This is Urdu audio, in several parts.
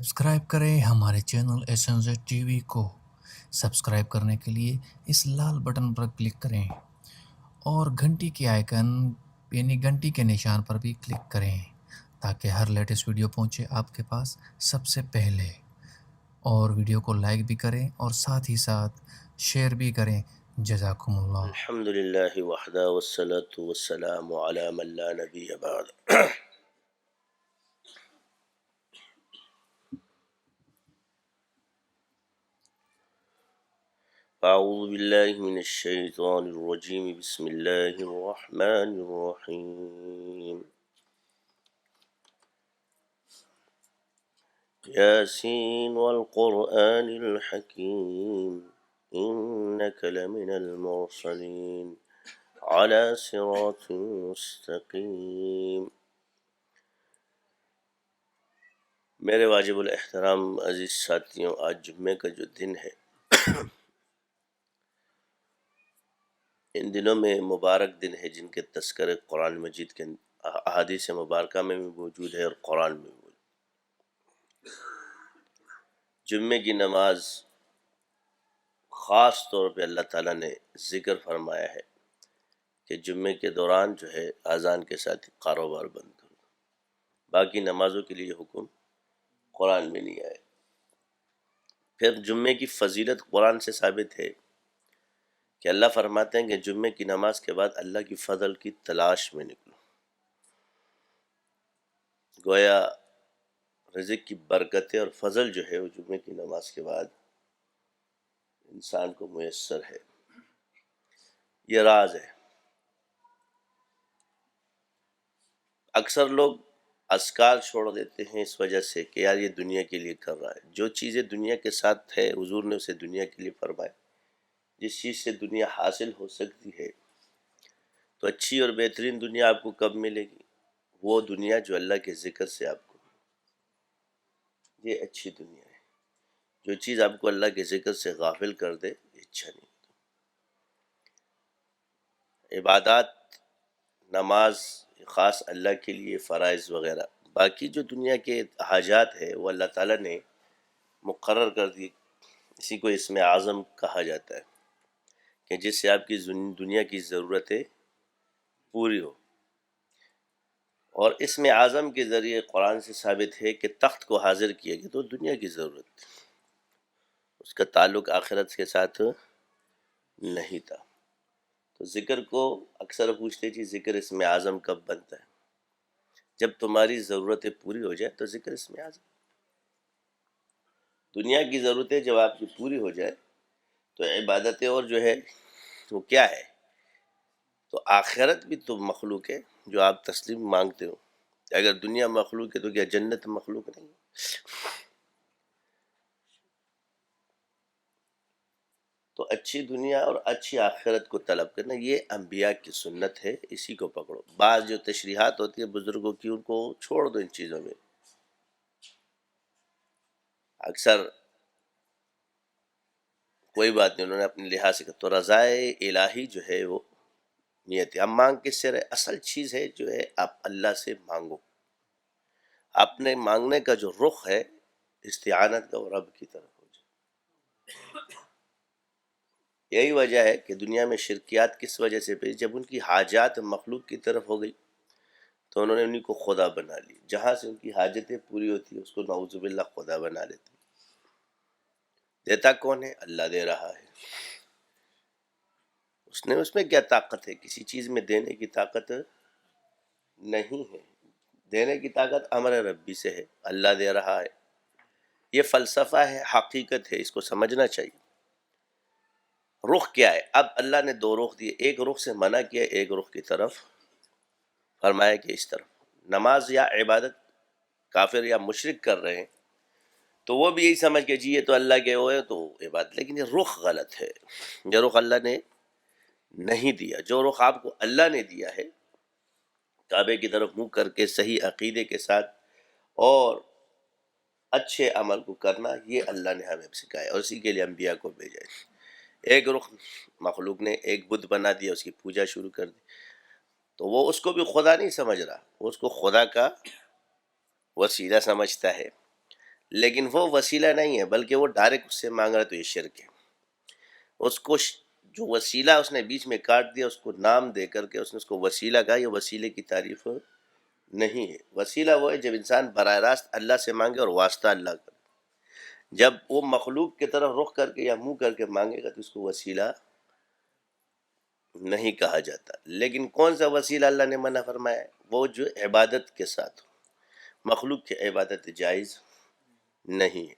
سبسکرائب کریں ہمارے چینل ایسنزیڈ ٹی وی کو۔ سبسکرائب کرنے کے لیے اس لال بٹن پر کلک کریں اور گھنٹی کے آئیکن یعنی گھنٹی کے نشان پر بھی کلک کریں تاکہ ہر لیٹسٹ ویڈیو پہنچے آپ کے پاس سب سے پہلے۔ اور ویڈیو کو لائک بھی کریں اور ساتھ ہی ساتھ شیئر بھی کریں۔ جزاکم اللہ۔ الحمد للہ وحدہ والصلاة والسلام علی من لا نبی بعد۔ اعوذ باللہ من الشیطان الرجیم، بسم اللہ الرحمن الرحیم۔ یاسین والقرآن الحکیم انک لمن المرسلین علی صراط مستقیم۔ میرے واجب الاحترام عزیز ساتھیوں، آج جمعے کا جو دن ہے، ان دنوں میں مبارک دن ہے جن کے تذکرے قرآن مجید کے احادیث مبارکہ میں بھی موجود ہے اور قرآن میں بھی موجود۔ جمعے کی نماز خاص طور پہ اللہ تعالیٰ نے ذکر فرمایا ہے کہ جمعے کے دوران جو ہے اذان کے ساتھ کاروبار بند کرو۔ باقی نمازوں کے لیے حکم قرآن میں نہیں آئے۔ پھر جمعے کی فضیلت قرآن سے ثابت ہے کہ اللہ فرماتے ہیں کہ جمعے کی نماز کے بعد اللہ کی فضل کی تلاش میں نکلو۔ گویا رزق کی برکتیں اور فضل جو ہے وہ جمعے کی نماز کے بعد انسان کو میسر ہے۔ یہ راز ہے۔ اکثر لوگ اذکار چھوڑ دیتے ہیں اس وجہ سے کہ یار یہ دنیا کے لیے کر رہا ہے۔ جو چیزیں دنیا کے ساتھ ہے حضور نے اسے دنیا کے لیے فرمایا۔ جس چیز سے دنیا حاصل ہو سکتی ہے تو اچھی اور بہترین دنیا آپ کو کب ملے گی؟ وہ دنیا جو اللہ کے ذکر سے آپ کو، یہ اچھی دنیا ہے۔ جو چیز آپ کو اللہ کے ذکر سے غافل کر دے یہ اچھا نہیں۔ عبادات، نماز خاص اللہ کے لیے، فرائض وغیرہ، باقی جو دنیا کے حاجات ہے وہ اللہ تعالیٰ نے مقرر کر دی۔ اسی کو اسم اعظم کہا جاتا ہے کہ جس سے آپ کی دنیا کی ضرورتیں پوری ہو۔ اور اسم اعظم کے ذریعے قرآن سے ثابت ہے کہ تخت کو حاضر کیا گیا تو دنیا کی ضرورت تھی، اس کا تعلق آخرت کے ساتھ نہیں تھا۔ تو ذکر کو اکثر پوچھتے جی ذکر اسم اعظم کب بنتا ہے؟ جب تمہاری ضرورتیں پوری ہو جائے تو ذکر اسم اعظم۔ دنیا کی ضرورتیں جب آپ کی پوری ہو جائے تو عبادتیں اور جو ہے وہ کیا ہے؟ تو آخرت بھی تو مخلوق ہے جو آپ تسلیم مانگتے ہو۔ اگر دنیا مخلوق ہے تو کیا جنت مخلوق نہیں؟ تو اچھی دنیا اور اچھی آخرت کو طلب کرنا یہ انبیاء کی سنت ہے، اسی کو پکڑو۔ بعض جو تشریحات ہوتی ہے بزرگوں کی ان کو چھوڑ دو۔ ان چیزوں میں اکثر کوئی بات نہیں، انہوں نے اپنے لحاظ سے کہا تو رضائے الہی جو ہے وہ نیت ہے۔ ہم مانگ کس سے رہے؟ اصل چیز ہے جو ہے آپ اللہ سے مانگو۔ اپنے مانگنے کا جو رخ ہے استعانت کا وہ رب کی طرف ہو جائے۔ یہی وجہ ہے کہ دنیا میں شرکیات کس وجہ سے پیش؟ جب ان کی حاجات مخلوق کی طرف ہو گئی تو انہوں نے انہیں کو خدا بنا لی۔ جہاں سے ان کی حاجتیں پوری ہوتی ہیں اس کو نعوذ باللہ خدا بنا لیتے۔ دیتا کون ہے؟ اللہ دے رہا ہے۔ اس میں کیا طاقت ہے؟ کسی چیز میں دینے کی طاقت نہیں ہے۔ دینے کی طاقت امر ربی سے ہے، اللہ دے رہا ہے۔ یہ فلسفہ ہے، حقیقت ہے، اس کو سمجھنا چاہیے۔ رخ کیا ہے؟ اب اللہ نے دو رخ دیے، ایک رخ سے منع کیا، ایک رخ کی طرف فرمایا کہ اس طرف نماز یا عبادت کافر یا مشرک کر رہے ہیں تو وہ بھی یہی سمجھ کے جی یہ تو اللہ کے ہوئے تو عبادت، لیکن یہ رخ غلط ہے۔ یہ رخ اللہ نے نہیں دیا۔ جو رخ آپ کو اللہ نے دیا ہے کعبے کی طرف منہ کر کے صحیح عقیدے کے ساتھ اور اچھے عمل کو کرنا، یہ اللہ نے ہمیں سکھایا اور اسی کے لیے انبیاء کو بھیجا ہے۔ ایک رخ مخلوق نے ایک بت بنا دیا، اس کی پوجا شروع کر دی تو وہ اس کو بھی خدا نہیں سمجھ رہا، وہ اس کو خدا کا وسیلہ سمجھتا ہے۔ لیکن وہ وسیلہ نہیں ہے بلکہ وہ ڈائریکٹ اس سے مانگ رہا ہے، تو یہ شرک ہے۔ اس کو جو وسیلہ اس نے بیچ میں کاٹ دیا، اس کو نام دے کر کے اس نے اس کو وسیلہ کہا، یہ وسیلے کی تعریف نہیں ہے۔ وسیلہ وہ ہے جب انسان براہ راست اللہ سے مانگے اور واسطہ اللہ کا، جب وہ مخلوق کی طرف رخ کر کے یا منہ کر کے مانگے گا تو اس کو وسیلہ نہیں کہا جاتا۔ لیکن کون سا وسیلہ اللہ نے منع فرمایا ہے؟ وہ جو عبادت کے ساتھ ہو۔ مخلوق کی عبادت جائز نہیں ہے،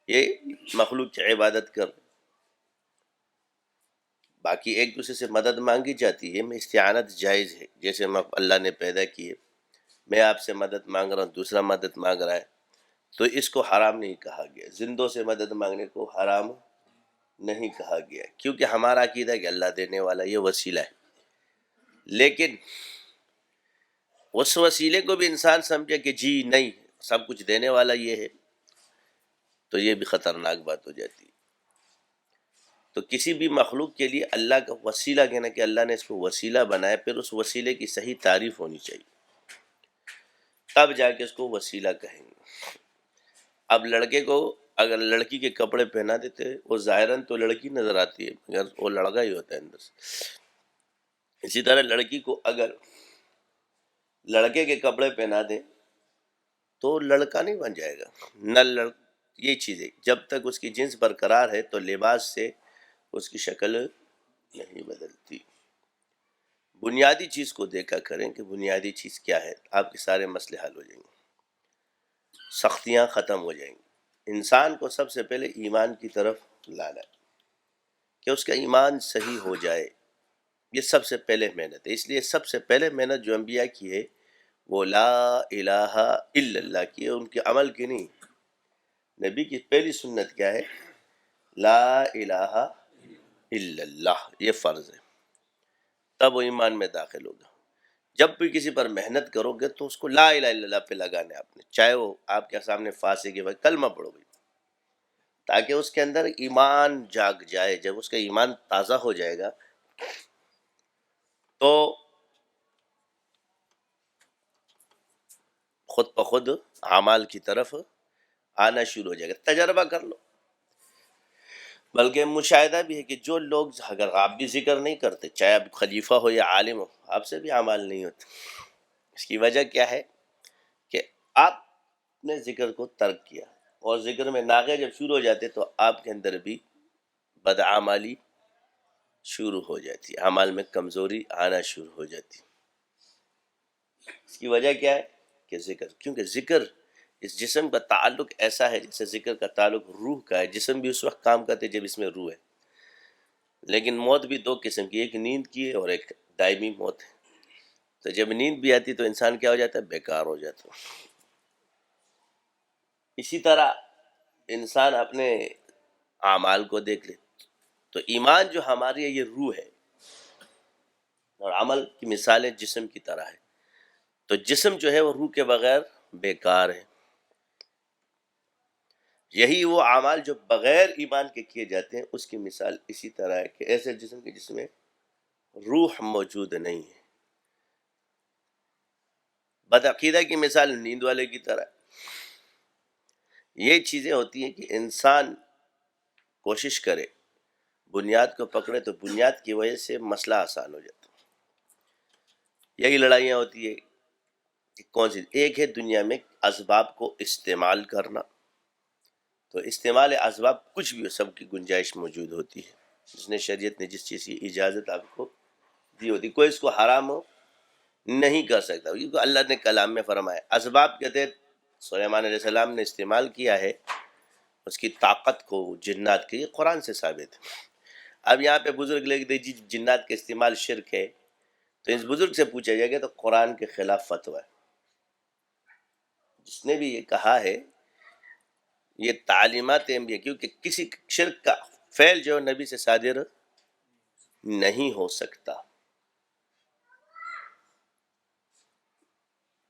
یہ مخلوق کی عبادت کر، باقی ایک دوسرے سے مدد مانگی جاتی ہے، میں استعانت جائز ہے، جیسے اللہ نے پیدا کیے، میں آپ سے مدد مانگ رہا ہوں، دوسرا مدد مانگ رہا ہے، تو اس کو حرام نہیں کہا گیا۔ زندوں سے مدد مانگنے کو حرام نہیں کہا گیا، کیونکہ ہمارا عقیدہ ہے کہ اللہ دینے والا، یہ وسیلہ ہے۔ لیکن اس وسیلے کو بھی انسان سمجھے کہ جی نہیں، سب کچھ دینے والا یہ ہے، تو یہ بھی خطرناک بات ہو جاتی ہے۔ تو کسی بھی مخلوق کے لیے اللہ کا وسیلہ کہنا کہ اللہ نے اس کو وسیلہ بنایا، پھر اس وسیلے کی صحیح تعریف ہونی چاہیے، تب جا کے اس کو وسیلہ کہیں گے۔ اب لڑکے کو اگر لڑکی کے کپڑے پہنا دیتے، وہ ظاہراً تو لڑکی نظر آتی ہے مگر وہ لڑکا ہی ہوتا ہے اندر سے۔ اسی طرح لڑکی کو اگر لڑکے کے کپڑے پہنا دیں تو لڑکا نہیں بن جائے گا، نہ یہ چیزیں جب تک اس کی جنس برقرار ہے تو لباس سے اس کی شکل نہیں بدلتی۔ بنیادی چیز کو دیکھا کریں کہ بنیادی چیز کیا ہے، آپ کے سارے مسئلے حل ہو جائیں گے، سختیاں ختم ہو جائیں گی۔ انسان کو سب سے پہلے ایمان کی طرف لانا ہے کہ اس کا ایمان صحیح ہو جائے، یہ سب سے پہلے محنت ہے۔ اس لیے سب سے پہلے محنت جو انبیاء کی ہے وہ لا الہ الا اللہ کی ہے، ان کے عمل کی نہیں۔ نبی کی پہلی سنت کیا ہے؟ لا الہ الا اللہ، یہ فرض ہے، تب وہ ایمان میں داخل ہوگا۔ جب بھی کسی پر محنت کرو گے تو اس کو لا الہ الا اللہ پہ لگانا ہے آپ نے، چاہے وہ آپ کے سامنے فاسق ہے، کلمہ پڑھو گے تاکہ اس کے اندر ایمان جاگ جائے۔ جب اس کا ایمان تازہ ہو جائے گا تو خود بخود اعمال کی طرف آنا شروع ہو جائے گا۔ تجربہ کر لو، بلکہ مشاہدہ بھی ہے کہ جو لوگ اگر آپ بھی ذکر نہیں کرتے، چاہے آپ خلیفہ ہو یا عالم ہو، آپ سے بھی اعمال نہیں ہوتے۔ اس کی وجہ کیا ہے کہ آپ نے ذکر کو ترک کیا، اور ذکر میں ناغے جب شروع ہو جاتے تو آپ کے اندر بھی بدعمالی شروع ہو جاتی، اعمال میں کمزوری آنا شروع ہو جاتی۔ اس کی وجہ کیا ہے کہ ذکر، کیونکہ ذکر اس جسم کا تعلق ایسا ہے جیسے ذکر کا تعلق روح کا ہے۔ جسم بھی اس وقت کام کرتے جب اس میں روح ہے، لیکن موت بھی دو قسم کی، ایک نیند کی ہے اور ایک دائمی موت ہے۔ تو جب نیند بھی آتی تو انسان کیا ہو جاتا ہے؟ بیکار ہو جاتا ہے۔ اسی طرح انسان اپنے اعمال کو دیکھ لے تو ایمان جو ہماری ہے یہ روح ہے، اور عمل کی مثالیں جسم کی طرح ہے۔ تو جسم جو ہے وہ روح کے بغیر بیکار ہے۔ یہی وہ اعمال جو بغیر ایمان کے کیے جاتے ہیں، اس کی مثال اسی طرح ہے کہ ایسے جسم کے جس میں روح موجود نہیں ہے۔ بدعقیدہ کی مثال نیند والے کی طرح ہے۔ یہ چیزیں ہوتی ہیں کہ انسان کوشش کرے، بنیاد کو پکڑے تو بنیاد کی وجہ سے مسئلہ آسان ہو جاتا ہے۔ یہی لڑائیاں ہوتی ہے کہ کون سی، ایک ہے دنیا میں اسباب کو استعمال کرنا، تو استعمال اسباب کچھ بھی ہو، سب کی گنجائش موجود ہوتی ہے، جس نے شریعت نے جس چیز کی اجازت آپ کو دی ہوتی، کوئی اس کو حرام ہو نہیں کر سکتا، کیونکہ اللہ نے کلام میں فرمایا۔ اسباب کے تحت سلیمان علیہ السلام نے استعمال کیا ہے اس کی طاقت کو جنات کی، یہ قرآن سے ثابت ہے۔ اب یہاں پہ بزرگ لے جی جنات کے استعمال شرک ہے، تو اس بزرگ سے پوچھا جائے گا تو قرآن کے خلاف فتویٰ ہے۔ جس نے بھی یہ کہا ہے یہ تعلیمات انبیاء، کیونکہ کسی شرک کا فعل جو نبی سے صادر نہیں ہو سکتا۔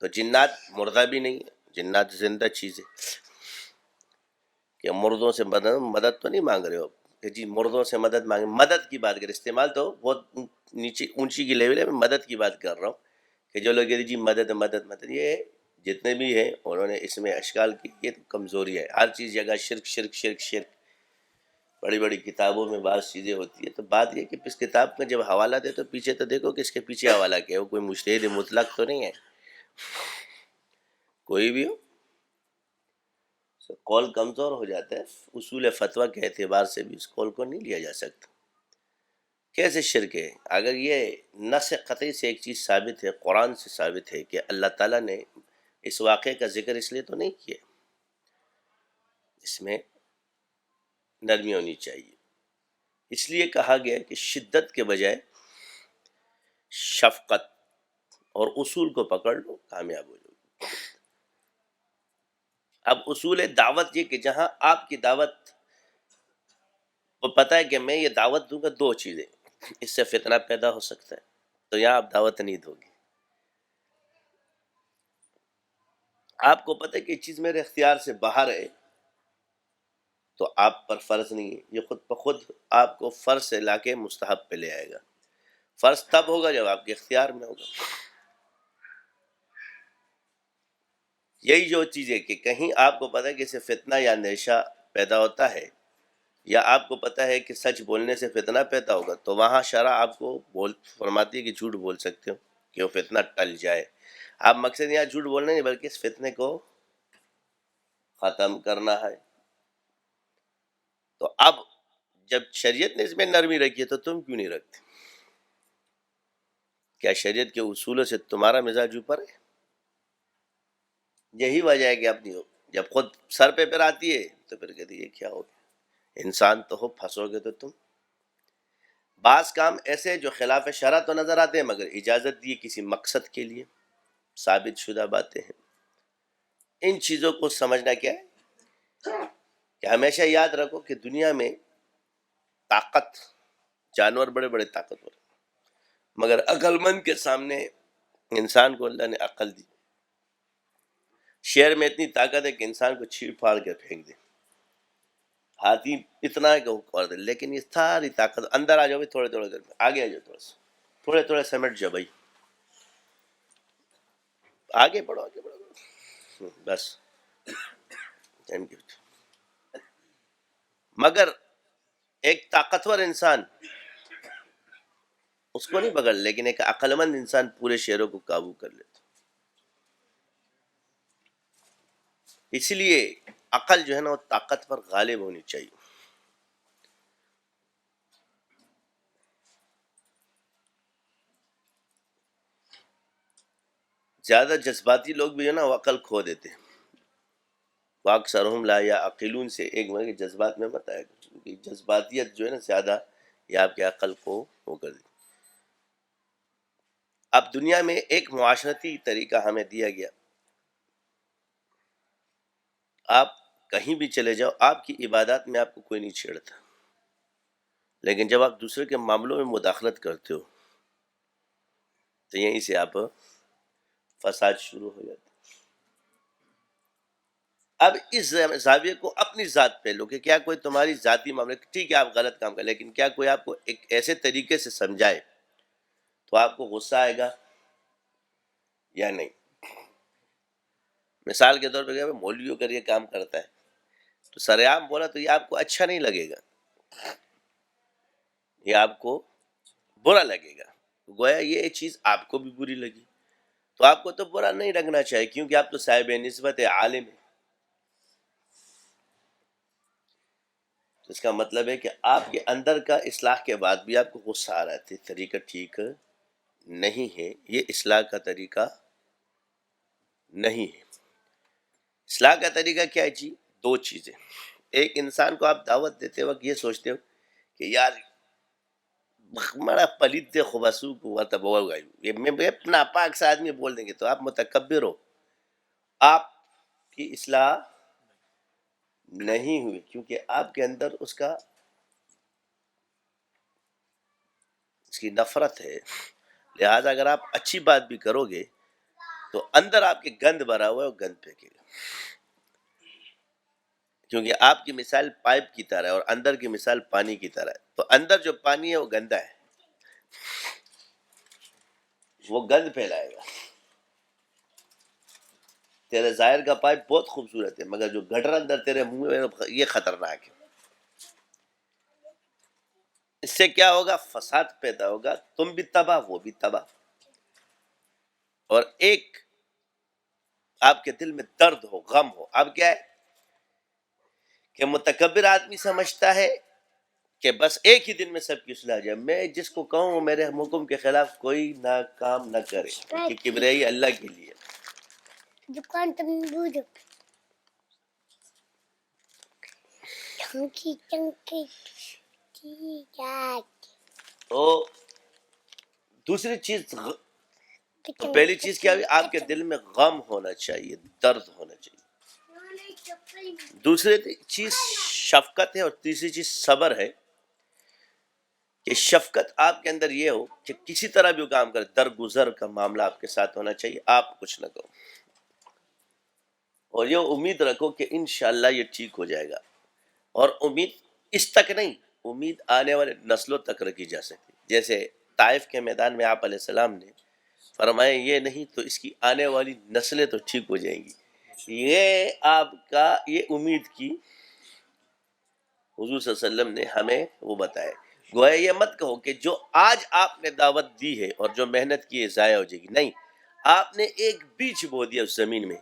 تو جنات مردہ بھی نہیں ہے، جنات زندہ چیز ہے، کہ مردوں سے مدد تو نہیں مانگ رہے ہو کہ جی مردوں سے مدد مانگے، مدد کی بات کریں، استعمال تو بہت نیچے اونچی کی لیول ہے، میں مدد کی بات کر رہا ہوں کہ جو لوگ کہتے جی مدد مدد مدد، یہ جتنے بھی ہیں انہوں نے اس میں اشکال کی. یہ تو کمزوری ہے. ہر چیز جگہ شرک شرک شرک شرک. بڑی بڑی کتابوں میں بعض چیزیں ہوتی ہیں. تو بات یہ کہ اس کتاب کا جب حوالہ دے تو پیچھے تو دیکھو کہ اس کے پیچھے حوالہ کیا ہے. وہ کوئی مجتہد مطلق تو نہیں ہے. کوئی بھی ہو قول کمزور ہو جاتا ہے. اصول فتویٰ کے اعتبار سے بھی اس قول کو نہیں لیا جا سکتا. کیسے شرک ہے؟ اگر یہ نص قطعی سے ایک چیز ثابت ہے، قرآن سے ثابت ہے کہ اللہ تعالیٰ نے اس واقعے کا ذکر اس لیے تو نہیں کیا. اس میں نرمی ہونی چاہیے. اس لیے کہا گیا کہ شدت کے بجائے شفقت اور اصول کو پکڑ لو، کامیاب ہو جاؤ. اب اصول دعوت یہ کہ جہاں آپ کی دعوت کو پتہ ہے کہ میں یہ دعوت دوں گا، دو چیزیں اس سے فتنہ پیدا ہو سکتا ہے، تو یہاں آپ دعوت نہیں دو گی. آپ کو پتہ ہے کہ یہ چیز میرے اختیار سے باہر ہے تو آپ پر فرض نہیں ہے. یہ خود بخود آپ کو فرض سے لا کے مستحب پہ لے آئے گا. فرض تب ہوگا جب آپ کے اختیار میں ہوگا. یہی جو چیز ہے کہ کہیں آپ کو پتہ ہے کہ اس سے فتنہ یا اندیشہ پیدا ہوتا ہے، یا آپ کو پتہ ہے کہ سچ بولنے سے فتنہ پیدا ہوگا، تو وہاں شرع آپ کو فرماتی ہے کہ جھوٹ بول سکتے ہو کہ وہ فتنہ ٹل جائے. آپ مقصد یہاں جھوٹ بولنا نہیں بلکہ اس فتنے کو ختم کرنا ہے. تو اب جب شریعت نے اس میں نرمی رکھی ہے تو تم کیوں نہیں رکھتے؟ کیا شریعت کے اصولوں سے تمہارا مزاج اوپر ہے؟ یہی وجہ ہے کہ اپنی جب خود سر پہ آتی ہے تو پھر کہتی ہے کیا ہو گیا، انسان تو ہو، پھنسو گے تو تم. بعض کام ایسے جو خلاف شرع تو نظر آتے ہیں مگر اجازت دی کسی مقصد کے لیے، ثابت شدہ باتیں ہیں. ان چیزوں کو سمجھنا کیا ہے کہ ہمیشہ یاد رکھو کہ دنیا میں طاقت، جانور بڑے بڑے طاقتور، مگر عقل مند کے سامنے انسان کو اللہ نے عقل دی. شیر میں اتنی طاقت ہے کہ انسان کو چھیڑ پھاڑ کے پھینک دے. ہاتھی اتنا ہے کہ وہ کر دے، لیکن یہ ساری طاقت اندر آ جاؤ بھائی، تھوڑے تھوڑے دیر میں آگے آ جاؤ، تھوڑا سا تھوڑے تھوڑے سمیٹ جاؤ بھائی، آگے بڑھو آگے بڑھو بس. Thank you. مگر ایک طاقتور انسان اس کو نہیں پکڑ، لیکن ایک عقل مند انسان پورے شہروں کو قابو کر لیتا. اس لیے عقل جو ہے نا وہ طاقت پر غالب ہونی چاہیے. زیادہ جذباتی لوگ بھی جو ہے نا وہ عقل کھو دیتے ہیں. واکثرہم لا یعقلون سے ایک مطلب کہ جذبات میں مت آئے گا، کیونکہ جذباتیت جو ہے نا زیادہ یہ آپ کے عقل کو وہ کر دی. اب دنیا میں ایک معاشرتی طریقہ ہمیں دیا گیا، آپ کہیں بھی چلے جاؤ آپ کی عبادات میں آپ کو کوئی نہیں چھیڑتا، لیکن جب آپ دوسرے کے معاملوں میں مداخلت کرتے ہو تو یہیں سے آپ فساد شروع ہو جاتا. اب اس زاویے کو اپنی ذات پہ لو کہ کیا کوئی تمہاری ذاتی معاملے، ٹھیک ہے آپ غلط کام کریں، لیکن کیا کوئی آپ کو ایک ایسے طریقے سے سمجھائے تو آپ کو غصہ آئے گا یا نہیں؟ مثال کے طور پہ کہ مولویوں کر یہ کام کرتا ہے تو سرعام بولا تو یہ آپ کو اچھا نہیں لگے گا، یہ آپ کو برا لگے گا. گویا یہ چیز آپ کو بھی بری لگی تو آپ کو تو برا نہیں لگنا چاہیے، کیونکہ آپ تو صاحب نسبت عالم ہے. تو اس کا مطلب ہے کہ آپ کے اندر کا اصلاح کے بعد بھی آپ کو غصہ آ رہا ہے، طریقہ ٹھیک نہیں ہے، یہ اصلاح کا طریقہ نہیں ہے. اصلاح کا طریقہ کیا ہے جی؟ دو چیزیں. ایک انسان کو آپ دعوت دیتے وقت یہ سوچتے ہو کہ یار بڑا پلید خبسو کو یہ میں اپنا پاک سے آدمی بول دیں گے تو آپ متکبر ہو، آپ کی اصلاح نہیں ہوئی، کیونکہ آپ کے اندر اس کی نفرت ہے. لہذا اگر آپ اچھی بات بھی کرو گے تو اندر آپ کے گند بھرا ہوا ہے، وہ گند پھینکے گا. کیونکہ آپ کی مثال پائپ کی طرح ہے اور اندر کی مثال پانی کی طرح ہے. تو اندر جو پانی ہے وہ گندا ہے، وہ گند پھیلائے گا. تیرے ظاہر کا پائپ بہت خوبصورت ہے مگر جو گٹر اندر تیرے منہ میں یہ خطرناک ہے. اس سے کیا ہوگا؟ فساد پیدا ہوگا، تم بھی تباہ وہ بھی تباہ. اور ایک آپ کے دل میں درد ہو، غم ہو. اب کیا ہے کہ متکبر آدمی سمجھتا ہے کہ بس ایک ہی دن میں سب کی اصلاح جائے، میں جس کو کہوں وہ میرے حکم کے خلاف کوئی نہ کام نہ کرے، کہ کبریائی اللہ کے لیے. دکان تو دوسری چیز تو پہلی چیز کیا ہوئی؟ آپ کے دل میں غم ہونا چاہیے، درد ہونا چاہیے. دوسری چیز شفقت ہے، اور تیسری چیز صبر ہے. کہ شفقت آپ کے اندر یہ ہو کہ کسی طرح بھی وہ کام کرے، درگزر کا معاملہ آپ کے ساتھ ہونا چاہیے، آپ کچھ نہ کہو، اور یہ امید رکھو کہ انشاءاللہ یہ ٹھیک ہو جائے گا. اور امید اس تک نہیں، امید آنے والے نسلوں تک رکھی جا سکتی. جیسے طائف کے میدان میں آپ علیہ السلام نے فرمایا یہ نہیں تو اس کی آنے والی نسلیں تو ٹھیک ہو جائیں گی. یہ آپ کا یہ امید کی حضور صلی اللہ علیہ وسلم نے ہمیں وہ بتایا. گویا یہ مت کہو کہ جو آج آپ نے دعوت دی ہے اور جو محنت کی ہے ضائع ہو جائے گی. نہیں، آپ نے ایک بیج بو دیا اس زمین میں،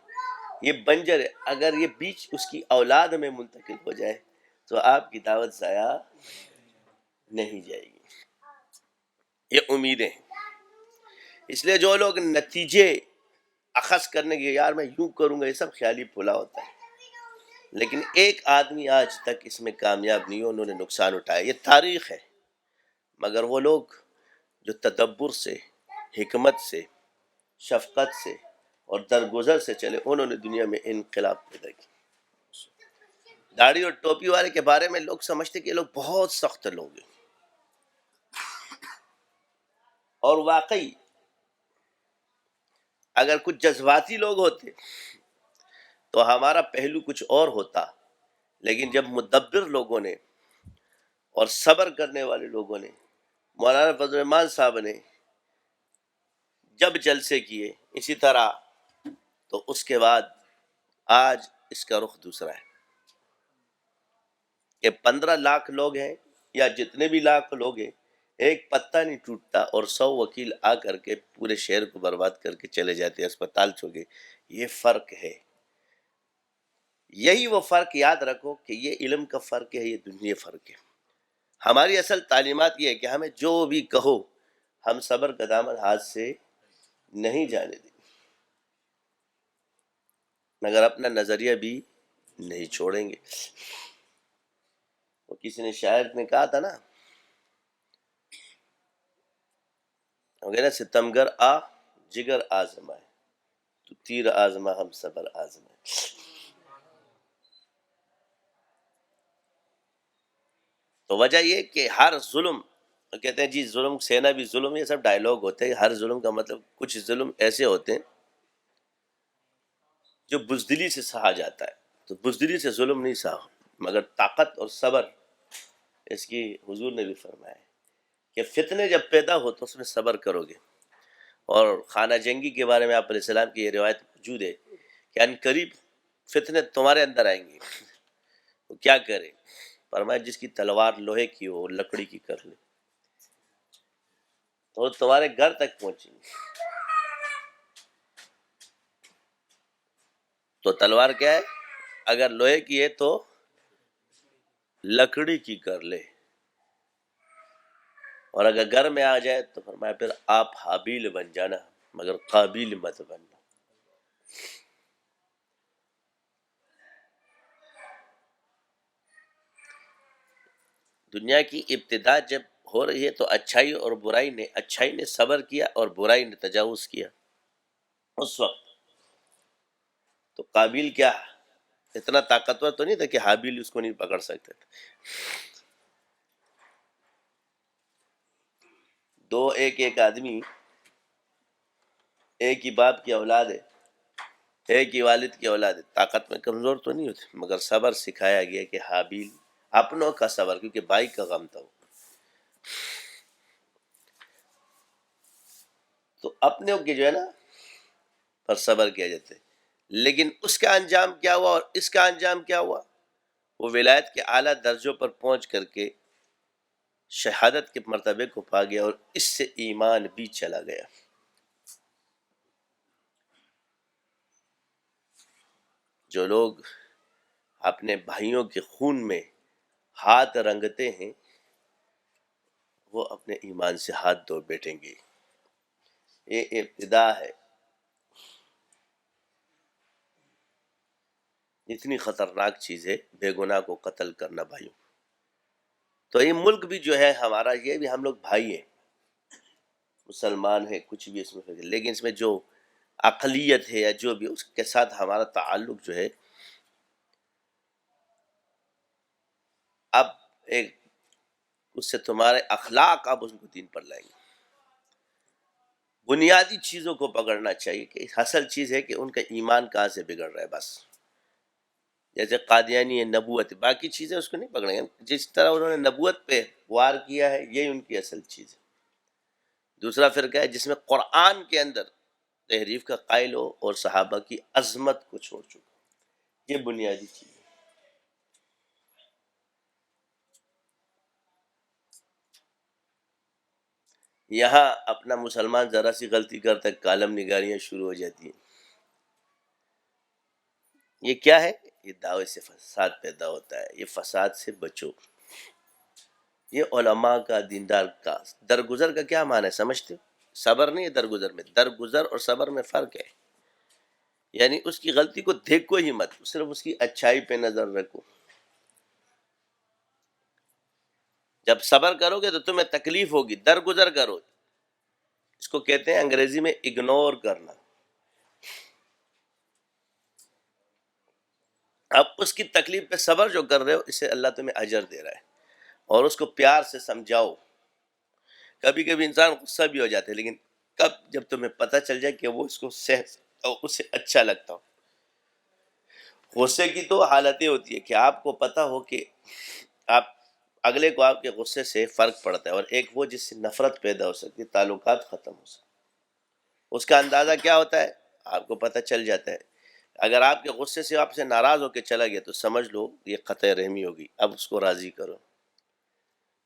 یہ بنجر ہے. اگر یہ بیج اس کی اولاد میں منتقل ہو جائے تو آپ کی دعوت ضائع نہیں جائے گی. یہ امیدیں ہیں. اس لیے جو لوگ نتیجے اخذ کرنے کے یار میں یوں کروں گا، یہ سب خیالی پھولا ہوتا ہے. لیکن ایک آدمی آج تک اس میں کامیاب نہیں ہو، انہوں نے نقصان اٹھایا. یہ تاریخ ہے. مگر وہ لوگ جو تدبر سے، حکمت سے، شفقت سے اور درگزر سے چلے، انہوں نے دنیا میں انقلاب پیدا کی. داڑھی اور ٹوپی والے کے بارے میں لوگ سمجھتے کہ یہ لوگ بہت سخت لوگ ہیں، اور واقعی اگر کچھ جذباتی لوگ ہوتے تو ہمارا پہلو کچھ اور ہوتا. لیکن جب مدبر لوگوں نے اور صبر کرنے والے لوگوں نے، مولانا فضل الرحمان صاحب نے جب جلسے کیے اسی طرح، تو اس کے بعد آج اس کا رخ دوسرا ہے. کہ 15 لاکھ لوگ ہیں یا جتنے بھی لاکھ لوگ ہیں، ایک پتہ نہیں ٹوٹتا، اور 100 وکیل آ کر کے پورے شہر کو برباد کر کے چلے جاتے ہیں، اسپتال چھوڑ. یہ فرق ہے. یہی وہ فرق، یاد رکھو کہ یہ علم کا فرق ہے، یہ دنیا فرق ہے. ہماری اصل تعلیمات یہ ہے کہ ہمیں جو بھی کہو ہم صبر کا دامن ہاتھ سے نہیں جانے دیں، مگر اپنا نظریہ بھی نہیں چھوڑیں گے. وہ کسی نے شاعر نے کہا تھا نا، ستمگر آ جگر آزمائے، تو تیر آزما ہم صبر آزمائے. تو وجہ یہ کہ ہر ظلم، کہتے ہیں جی ظلم سینا بھی ظلم، یہ سب ڈائیلاگ ہوتے ہیں. ہر ظلم کا مطلب کچھ ظلم ایسے ہوتے ہیں جو بزدلی سے سہا جاتا ہے. تو بزدلی سے ظلم نہیں سہا، مگر طاقت اور صبر. اس کی حضور نے بھی فرمایا ہے کہ فتنے جب پیدا ہو تو اس میں صبر کرو گے. اور خانہ جنگی کے بارے میں آپ علیہ السلام کی یہ روایت موجود ہے کہ ان قریب فتنے تمہارے اندر آئیں گے. وہ کیا کرے؟ فرمایا جس کی تلوار لوہے کی ہو لکڑی کی کر لے، تو تمہارے گھر تک پہنچیں گے. تو تلوار کیا ہے؟ اگر لوہے کی ہے تو لکڑی کی کر لے، اور اگر گھر میں آ جائے تو فرمایا پھر آپ حابیل بن جانا مگر قابیل مت بننا. دنیا کی ابتدا جب ہو رہی ہے تو اچھائی نے صبر کیا اور برائی نے تجاوز کیا. اس وقت تو قابیل کیا اتنا طاقتور تو نہیں تھا کہ حابیل اس کو نہیں پکڑ سکتے تھے. دو ایک آدمی، ایک ہی باپ کی اولاد ہے، ایک ہی والد کی اولاد ہے، طاقت میں کمزور تو نہیں ہوتے، مگر صبر سکھایا گیا کہ حابیل اپنوں کا صبر، کیونکہ بھائی کا غم تھا. تو اپنوں کے جو ہے نا پر صبر کیا جاتا ہے. لیکن اس کا انجام کیا ہوا اور اس کا انجام کیا ہوا؟ وہ ولایت کے اعلیٰ درجوں پر پہنچ کر کے شہادت کے مرتبے کو پا گیا اور اس سے ایمان بھی چلا گیا۔ جو لوگ اپنے بھائیوں کے خون میں ہاتھ رنگتے ہیں وہ اپنے ایمان سے ہاتھ دھو بیٹھیں گے۔ یہ ابتدا ہے۔ اتنی خطرناک چیز ہے بے گناہ کو قتل کرنا بھائیوں۔ تو یہ ملک بھی جو ہے ہمارا، یہ بھی ہم لوگ بھائی ہیں، مسلمان ہیں، کچھ بھی اس میں فرق ہے، لیکن اس میں جو اقلیت ہے یا جو بھی اس کے ساتھ ہمارا تعلق جو ہے، اب ایک اس سے تمہارے اخلاق اب اس کو دین پر لائیں گے۔ بنیادی چیزوں کو پکڑنا چاہیے کہ اصل چیز ہے کہ ان کا ایمان کہاں سے بگڑ رہا ہے۔ بس جیسے قادیانی ہے، نبوت، باقی چیزیں اس کو نہیں پکڑیں گے۔ جس طرح انہوں نے نبوت پہ وار کیا ہے، یہی ان کی اصل چیز ہے۔ دوسرا فرقہ ہے جس میں قرآن کے اندر تحریف کا قائل ہو اور صحابہ کی عظمت کو چھوڑ چکا، یہ بنیادی چیز ہے۔ یہاں اپنا مسلمان ذرا سی غلطی کرتا ہے، کالم نگاریاں شروع ہو جاتی ہیں۔ یہ کیا ہے؟ یہ دعوے سے فساد پیدا ہوتا ہے، یہ فساد سے بچو۔ یہ علماء کا، دیندار کا درگزر کا کیا معنی ہے سمجھتے ہو؟ صبر نہیں ہے درگزر میں، درگزر اور صبر میں فرق ہے۔ یعنی اس کی غلطی کو دیکھو ہی مت، صرف اس کی اچھائی پہ نظر رکھو۔ جب صبر کرو گے تو تمہیں تکلیف ہوگی، درگزر کرو، اس کو کہتے ہیں انگریزی میں اگنور کرنا۔ اب اس کی تکلیف پہ صبر جو کر رہے ہو، اس سے اللہ تمہیں اجر دے رہا ہے، اور اس کو پیار سے سمجھاؤ۔ کبھی کبھی انسان غصہ بھی ہو جاتا ہے، لیکن کب؟ جب تمہیں پتہ چل جائے کہ وہ اس کو اسے اچھا لگتا ہو۔ غصے کی تو حالتیں ہوتی ہے کہ آپ کو پتہ ہو کہ آپ اگلے کو آپ کے غصے سے فرق پڑتا ہے، اور ایک وہ جس سے نفرت پیدا ہو سکتی ہے، تعلقات ختم ہو سکتے۔ اس کا اندازہ کیا ہوتا ہے؟ آپ کو پتہ چل جاتا ہے۔ اگر آپ کے غصے سے آپ سے ناراض ہو کے چلا گیا تو سمجھ لو یہ قطع رحمی ہوگی، اب اس کو راضی کرو۔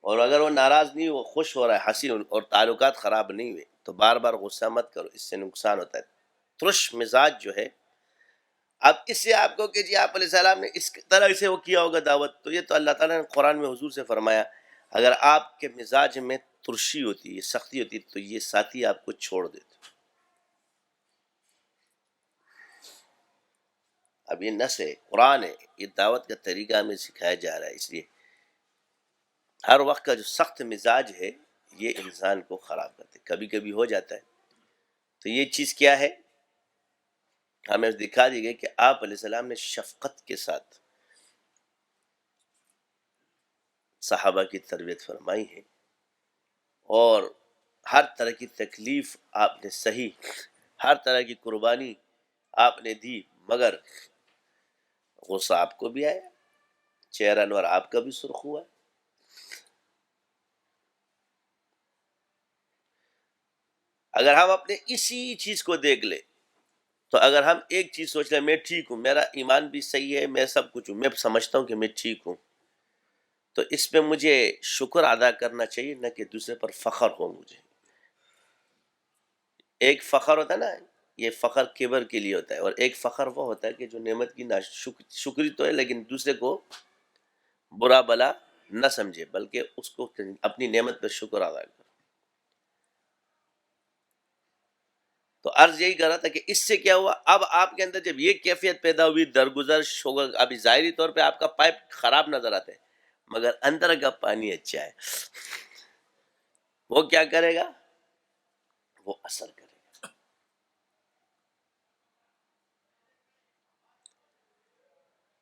اور اگر وہ ناراض نہیں، وہ خوش ہو رہا ہے، ہنسی، اور تعلقات خراب نہیں ہوئے، تو بار بار غصہ مت کرو، اس سے نقصان ہوتا ہے۔ ترش مزاج جو ہے، اب اس سے آپ کو کہ جی آپ علیہ السلام نے اس طرح سے وہ کیا ہوگا دعوت، تو یہ تو اللہ تعالیٰ نے قرآن میں حضور سے فرمایا اگر آپ کے مزاج میں ترشی ہوتی ہے، سختی ہوتی ہے، تو یہ ساتھی آپ کو چھوڑ دیتے۔ اب یہ نس ہے، قرآن ہے، یہ دعوت کا طریقہ ہمیں سکھایا جا رہا ہے۔ اس لیے ہر وقت کا جو سخت مزاج ہے یہ انسان کو خراب کرتے، کبھی کبھی ہو جاتا ہے۔ تو یہ چیز کیا ہے؟ ہمیں دکھا دی گئی کہ آپ علیہ السلام نے شفقت کے ساتھ صحابہ کی تربیت فرمائی ہے، اور ہر طرح کی تکلیف آپ نے سہی، ہر طرح کی قربانی آپ نے دی، مگر غصہ آپ کو بھی آیا، چہرہ انور آپ کا بھی سرخ ہوا۔ اگر ہم اپنے اسی چیز کو دیکھ لیں تو اگر ہم ایک چیز سوچ لیں میں ٹھیک ہوں، میرا ایمان بھی صحیح ہے، میں سب کچھ ہوں، میں سمجھتا ہوں کہ میں ٹھیک ہوں، تو اس پہ مجھے شکر ادا کرنا چاہیے، نہ کہ دوسرے پر فخر ہو مجھے۔ ایک فخر ہوتا ہے نا، یہ فخر کبر کے لیے ہوتا ہے، اور ایک فخر وہ ہوتا ہے کہ جو نعمت کی شکری تو ہے لیکن دوسرے کو برا بلا نہ سمجھے، بلکہ اس کو اپنی نعمت پر شکر ادا کرے۔ تو عرض یہی کر رہا تھا کہ اس سے کیا ہوا؟ اب آپ کے اندر جب یہ کیفیت پیدا ہوئی، درگزر شوگر، ابھی ظاہری طور پہ آپ کا پائپ خراب نظر آتا ہے، مگر اندر کا پانی اچھا ہے، وہ کیا کرے گا؟ وہ اثر کرے گا۔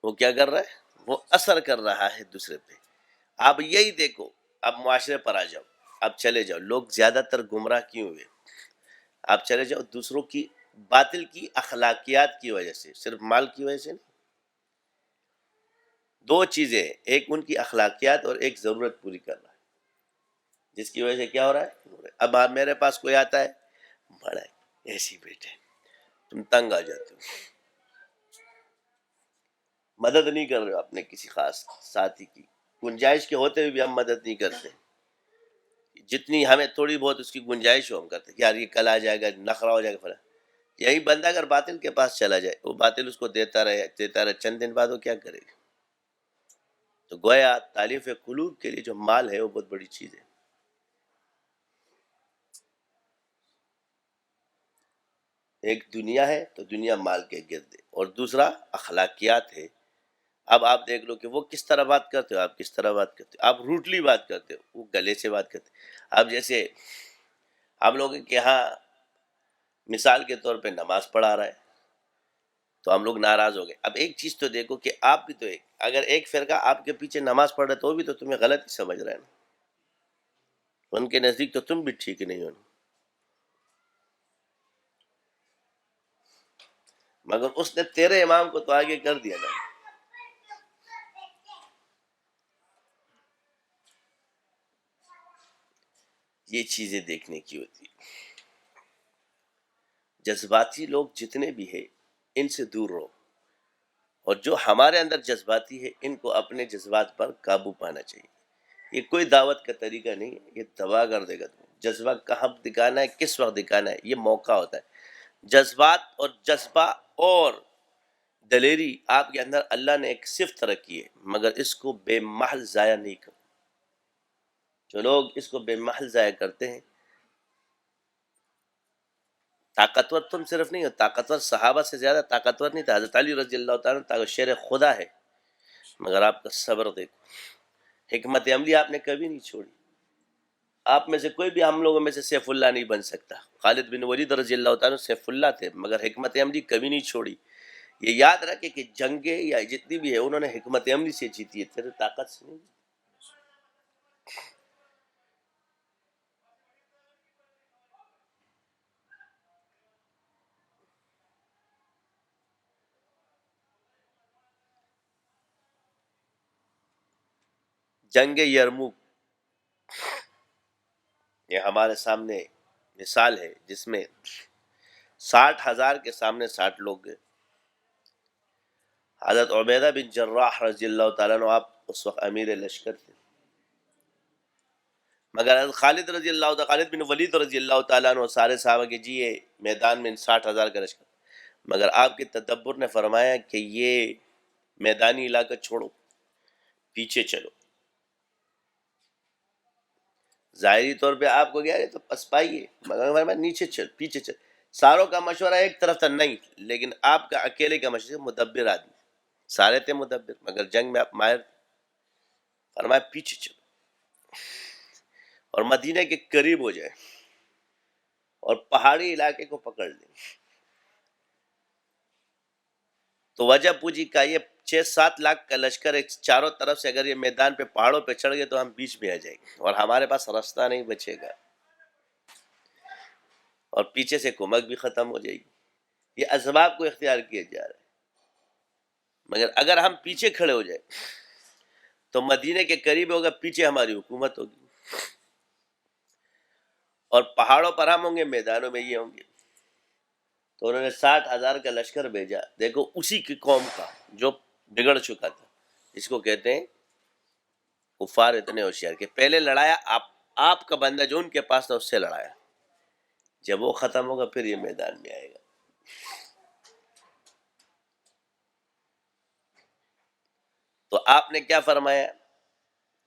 وہ کیا کر رہا ہے؟ وہ اثر کر رہا ہے دوسرے پہ۔ اب یہی دیکھو، اب معاشرے پر آ جاؤ، اب چلے جاؤ، لوگ زیادہ تر گمراہ کیوں ہوئے؟ آپ چلے جاؤ، دوسروں کی باطل کی اخلاقیات کی وجہ سے، صرف مال کی وجہ سے نہیں۔ دو چیزیں، ایک ان کی اخلاقیات اور ایک ضرورت پوری کرنا، جس کی وجہ سے کیا ہو رہا ہے؟ اب میرے پاس کوئی آتا ہے، بڑا ایسی بیٹے، تم تنگ آ جاتے ہو، مدد نہیں کر رہے ہو اپنے کسی خاص ساتھی کی، گنجائش کے ہوتے ہوئے بھی ہم مدد نہیں کرتے، جتنی ہمیں تھوڑی بہت اس کی گنجائش ہو ہم کرتے کہ یار یہ کل آ جائے گا، نخرا ہو جائے گا فلاں. یہی بندہ اگر باطل کے پاس چلا جائے، وہ باطل اس کو دیتا رہے، چند دن بعد وہ کیا کرے گا؟ تو گویا تالیف قلوب کے لیے جو مال ہے وہ بہت بڑی چیز ہے. ایک دنیا ہے تو دنیا مال کے گرد ہے، اور دوسرا اخلاقیات ہے. اب آپ دیکھ لو کہ وہ کس طرح بات کرتے ہو، آپ کس طرح بات کرتے ہو. آپ روٹلی بات کرتے ہو، وہ گلے سے بات کرتے. اب جیسے ہم لوگوں کے یہاں مثال کے طور پہ نماز پڑھا رہا ہے تو ہم لوگ ناراض ہو گئے. اب ایک چیز تو دیکھو کہ آپ بھی تو اگر ایک فرقہ آپ کے پیچھے نماز پڑھ رہا ہے تو وہ بھی تو تمہیں غلط ہی سمجھ رہا ہے نا، ان کے نزدیک تو تم بھی ٹھیک نہیں ہو. مگر اس نے تیرے امام کو تو آگے کر دیا نا. یہ چیزیں دیکھنے کی ہوتی ہیں. جذباتی لوگ جتنے بھی ہیں ان سے دور رہو، اور جو ہمارے اندر جذباتی ہے ان کو اپنے جذبات پر قابو پانا چاہیے. یہ کوئی دعوت کا طریقہ نہیں ہے، یہ تباہ کر دے گا تمہیں. جذبہ کہاں دکھانا ہے، کس وقت دکھانا ہے، یہ موقع ہوتا ہے. جذبات اور جذبہ اور دلیری آپ کے اندر اللہ نے ایک صفت رکھی ہے، مگر اس کو بے محل ضائع نہیں کرو. جو لوگ اس کو بے محل ضائع کرتے ہیں، طاقتور تم صرف نہیں ہو، طاقتور صحابہ سے زیادہ طاقتور نہیں تھا. حضرت علی رضی اللہ تعالیٰ عنہ شیر خدا ہے، مگر آپ کا صبر دیکھو، حکمت عملی آپ نے کبھی نہیں چھوڑی. آپ میں سے کوئی بھی ہم لوگوں میں سے سیف اللہ نہیں بن سکتا. خالد بن ولید رضی اللہ تعالیٰ عنہ سیف اللہ تھے، مگر حکمت عملی کبھی نہیں چھوڑی. یہ یاد رکھے کہ جنگیں یا جتنی بھی ہے انہوں نے حکمت عملی سے جیتی ہے، تیرے طاقت سے نہیں. جنگ یرموک یہ ہمارے سامنے مثال ہے، جس میں 60,000 کے سامنے 60 لوگ گئے. حضرت عبیدہ بن جراح رضی اللہ تعالیٰ عنہ آپ اس وقت امیر لشکر تھے، مگر حضرت خالد بن ولید رضی اللہ تعالیٰ عنہ سارے صحابہ کے جیے میدان میں 60,000 کا لشکر. مگر آپ کے تدبر نے فرمایا کہ یہ میدانی علاقہ چھوڑو، پیچھے چلو. ظاہری طور پہ آپ کو کیا ہے تو پسپائی ہے، مگر فرمایا نیچے چل، پیچھے چل. ساروں کا مشورہ ایک طرف تھا نہیں، لیکن آپ کا اکیلے کا مشورہ، مدبر آدمی، سارے تھے مدبر مگر جنگ میں آپ ماہر. فرمایا پیچھے چلو اور مدینہ کے قریب ہو جائے اور پہاڑی علاقے کو پکڑ لیں. تو وجہ پوچھی کا یہ 6-7 لاکھ کا لشکر ایک چاروں طرف سے اگر یہ میدان پہ پہاڑوں پہ چڑھ گئے تو ہم بیچ میں آ جائیں گے اور ہمارے پاس راستہ نہیں بچے گا، اور پیچھے سے کمک بھی ختم ہو جائے گی. یہ اسباب کو اختیار کیا جا رہا ہے. مگر اگر ہم پیچھے کھڑے ہو جائیں تو مدینے کے قریب ہوگا، پیچھے ہماری حکومت ہوگی، اور پہاڑوں پر ہم ہوں گے، میدانوں میں یہ ہوں گے. تو انہوں نے 60,000 کا لشکر بھیجا. دیکھو اسی کی قوم کا جو بگڑ چکا تھا، اس کو کہتے ہیں کفار اتنے ہوشیار کہ پہلے لڑایا آپ کا بندہ جو ان کے پاس تھا اس سے لڑایا. جب وہ ختم ہوگا پھر یہ میدان میں آئے گا. تو آپ نے کیا فرمایا؟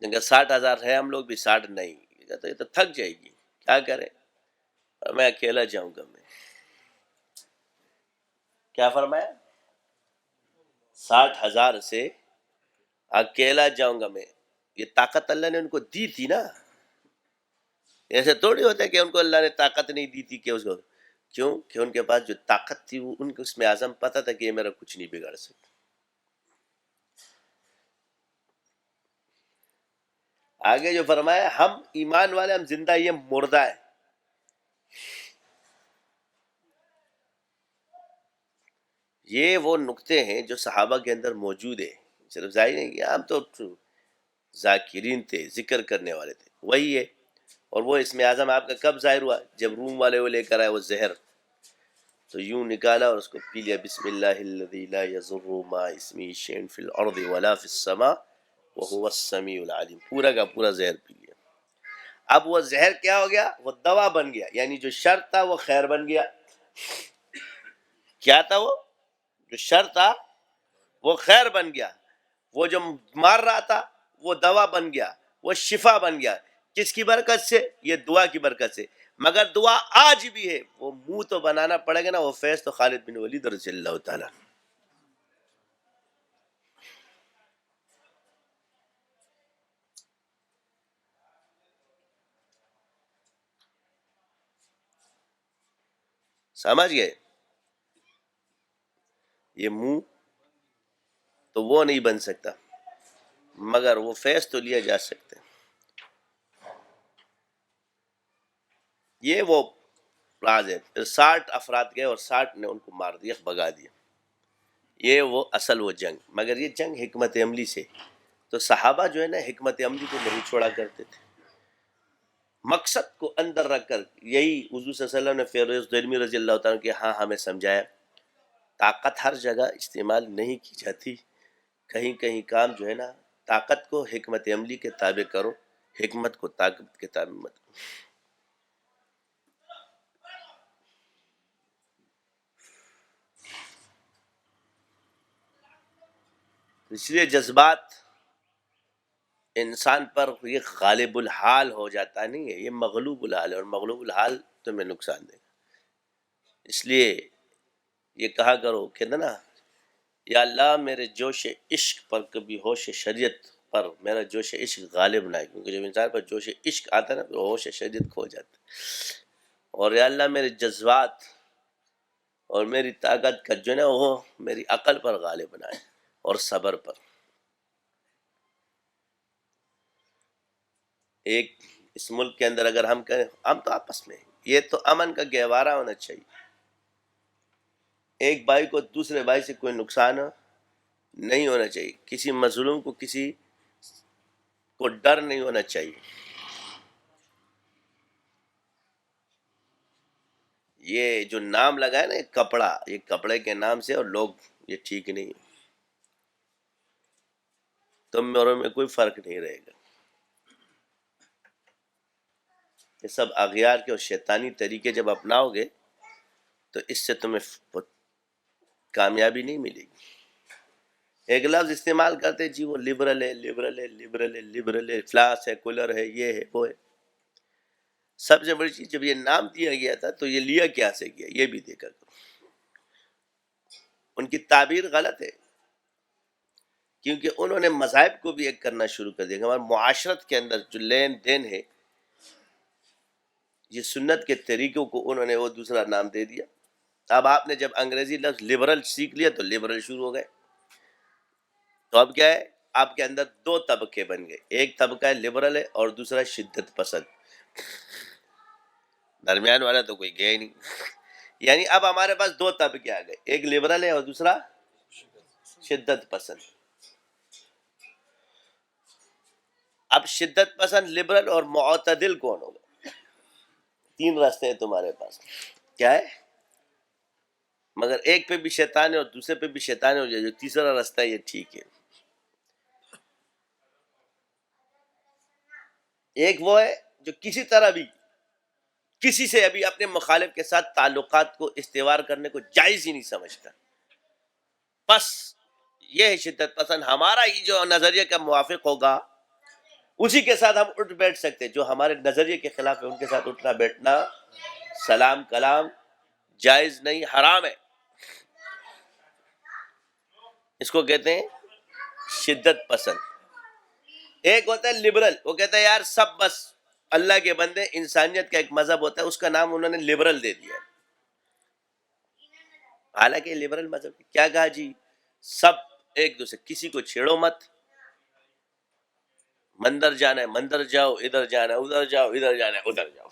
کہ 60,000 ہے، ہم لوگ بھی 60 نہیں. یہ تو تھک جائے گی، کیا کریں؟ میں اکیلا جاؤں گا. میں کیا فرمایا؟ 60,000 سے اکیلا جاؤں گا میں. یہ طاقت اللہ نے ان کو دی تھی نا. ایسے تھوڑی ہوتا ہے کہ ان کو اللہ نے طاقت نہیں دی تھی کہ اس کو، کیوں کہ ان کے پاس جو طاقت تھی وہ ان کو اس میں عزم پتہ تھا کہ یہ میرا کچھ نہیں بگاڑ سکتا. آگے جو فرمایا ہم ایمان والے، ہم زندہ، یہ مردہ ہے. یہ وہ نقطے ہیں جو صحابہ کے اندر موجود ہے. صرف ظاہر نہیں کہ ہم تو ذاکرین تھے، ذکر کرنے والے تھے، وہی ہے. اور وہ اس میں اعظم آپ کا کب ظاہر ہوا؟ جب روم والے وہ لے کر آئے وہ زہر. تو یوں نکالا اور اس کو پی لیا، بسم اللہ الذی لا یضر مع اسمہ شیء فی الارض ولا فی السماء وهو السمیع العلیم، پورا کا پورا زہر پی لیا۔ اب وہ زہر کیا ہو گیا؟ وہ دوا بن گیا، یعنی جو شر تھا وہ خیر بن گیا۔ کیا تھا وہ؟ جو شر تھا وہ خیر بن گیا، وہ جو مار رہا تھا وہ دوا بن گیا، وہ شفا بن گیا۔ کس کی برکت سے؟ یہ دعا کی برکت سے۔ مگر دعا آج بھی ہے، وہ منہ تو بنانا پڑے گا نا۔ وہ فیض تو خالد بن ولید رضی اللہ تعالیٰ۔ سمجھ گئے؟ یہ منہ تو وہ نہیں بن سکتا، مگر وہ فیض تو لیا جا سکتا ہے۔ یہ وہ راز ہے۔ پھر 60 افراد گئے اور 60 نے ان کو مار دیا، بھگا دیا۔ یہ وہ اصل وہ جنگ، مگر یہ جنگ حکمت عملی سے۔ تو صحابہ جو ہے نا حکمت عملی کو نہیں چھوڑا کرتے تھے، مقصد کو اندر رکھ کر۔ یہی حضور صلی اللہ علیہ وسلم نے فیروز دہلوی رضی اللہ تعالیٰ کہ ہاں ہمیں سمجھایا، طاقت ہر جگہ استعمال نہیں کی جاتی، کہیں کہیں کام جو ہے نا طاقت کو حکمت عملی کے تابع کرو، حکمت کو طاقت کے تابع مت کرو۔ اس لیے جذبات انسان پر یہ غالب الحال ہو جاتا نہیں ہے، یہ مغلوب الحال ہے، اور مغلوب الحال تمہیں نقصان دے گا۔ اس لیے یہ کہا کرو کہ نا، یا اللہ میرے جوش عشق پر کبھی ہوش شریعت پر میرا جوش عشق غالب نہ ہے، کیونکہ جب انسان پر جوش عشق آتا ہے نا تو ہوش شریعت کھو جاتا ہے۔ اور یا اللہ میرے جذبات اور میری طاقت کا جو ہے نا وہ میری عقل پر غالب نہ ہے، اور صبر پر۔ ایک اس ملک کے اندر اگر ہم کریں، ہم تو آپس میں یہ تو امن کا گہوارہ ہونا چاہیے، ایک بھائی کو دوسرے بھائی سے کوئی نقصان نہیں ہونا چاہیے، کسی مظلوم کو کسی کو ڈر نہیں ہونا چاہیے۔ یہ جو نام لگا ہے نا کپڑا، یہ کپڑے کے نام سے، اور لوگ یہ ٹھیک نہیں ہے، تم اور میں کوئی فرق نہیں رہے گا۔ یہ سب اغیار کے اور شیطانی طریقے جب اپناؤ گے تو اس سے تمہیں کامیابی نہیں ملے گی۔ ایک لفظ استعمال کرتے جی وہ لبرل ہے، لبرل ہے، لبرل ہے، لبرل ہے، فلاس ہے، کولر ہے، یہ ہے، وہ ہے۔ سب سے بڑی چیز جب یہ نام دیا گیا تھا تو یہ لیا کیا سے گیا، یہ بھی دیکھا کرو۔ ان کی تعبیر غلط ہے، کیونکہ انہوں نے مذاہب کو بھی ایک کرنا شروع کر دیا۔ ہمارے معاشرت کے اندر جو لین دین ہے، یہ سنت کے طریقوں کو انہوں نے وہ دوسرا نام دے دیا۔ اب آپ نے جب انگریزی لفظ لبرل سیکھ لیا تو لبرل شروع ہو گئے۔ تو اب کیا ہے، آپ کے اندر دو طبقے بن گئے، ایک طبقہ ہے لبرل ہے اور دوسرا شدت پسند۔ درمیان والا تو کوئی گیا ہی نہیں۔ یعنی اب ہمارے پاس دو طبقے آ گئے، ایک لبرل ہے اور دوسرا شدت پسند۔ اب شدت پسند، لبرل اور معتدل کون ہوگا؟ تین راستے ہیں تمہارے پاس، کیا ہے؟ مگر ایک پہ بھی شیطان ہے اور دوسرے پہ بھی شیطان ہے، ہو جائے جو تیسرا راستہ ہے یہ ٹھیک ہے۔ ایک وہ ہے جو کسی طرح بھی کسی سے ابھی اپنے مخالف کے ساتھ تعلقات کو استوار کرنے کو جائز ہی نہیں سمجھتا، بس یہ ہے شدت پسند۔ ہمارا ہی جو نظریے کا موافق ہوگا اسی کے ساتھ ہم اٹھ بیٹھ سکتے، جو ہمارے نظریے کے خلاف ہے ان کے ساتھ اٹھنا بیٹھنا سلام کلام جائز نہیں، حرام ہے۔ اس کو کہتے ہیں شدت پسند۔ ایک ہوتا ہے لبرل، وہ کہتا ہے یار سب بس اللہ کے بندے، انسانیت کا ایک مذہب ہوتا ہے، اس کا نام انہوں نے لبرل دے دیا۔ حالانکہ لبرل مذہب کیا کہا جی، سب ایک دوسرے، کسی کو چھیڑو مت، مندر جانا ہے مندر جاؤ، ادھر جانا ہے ادھر جاؤ، ادھر جانا ہے ادھر جاؤ،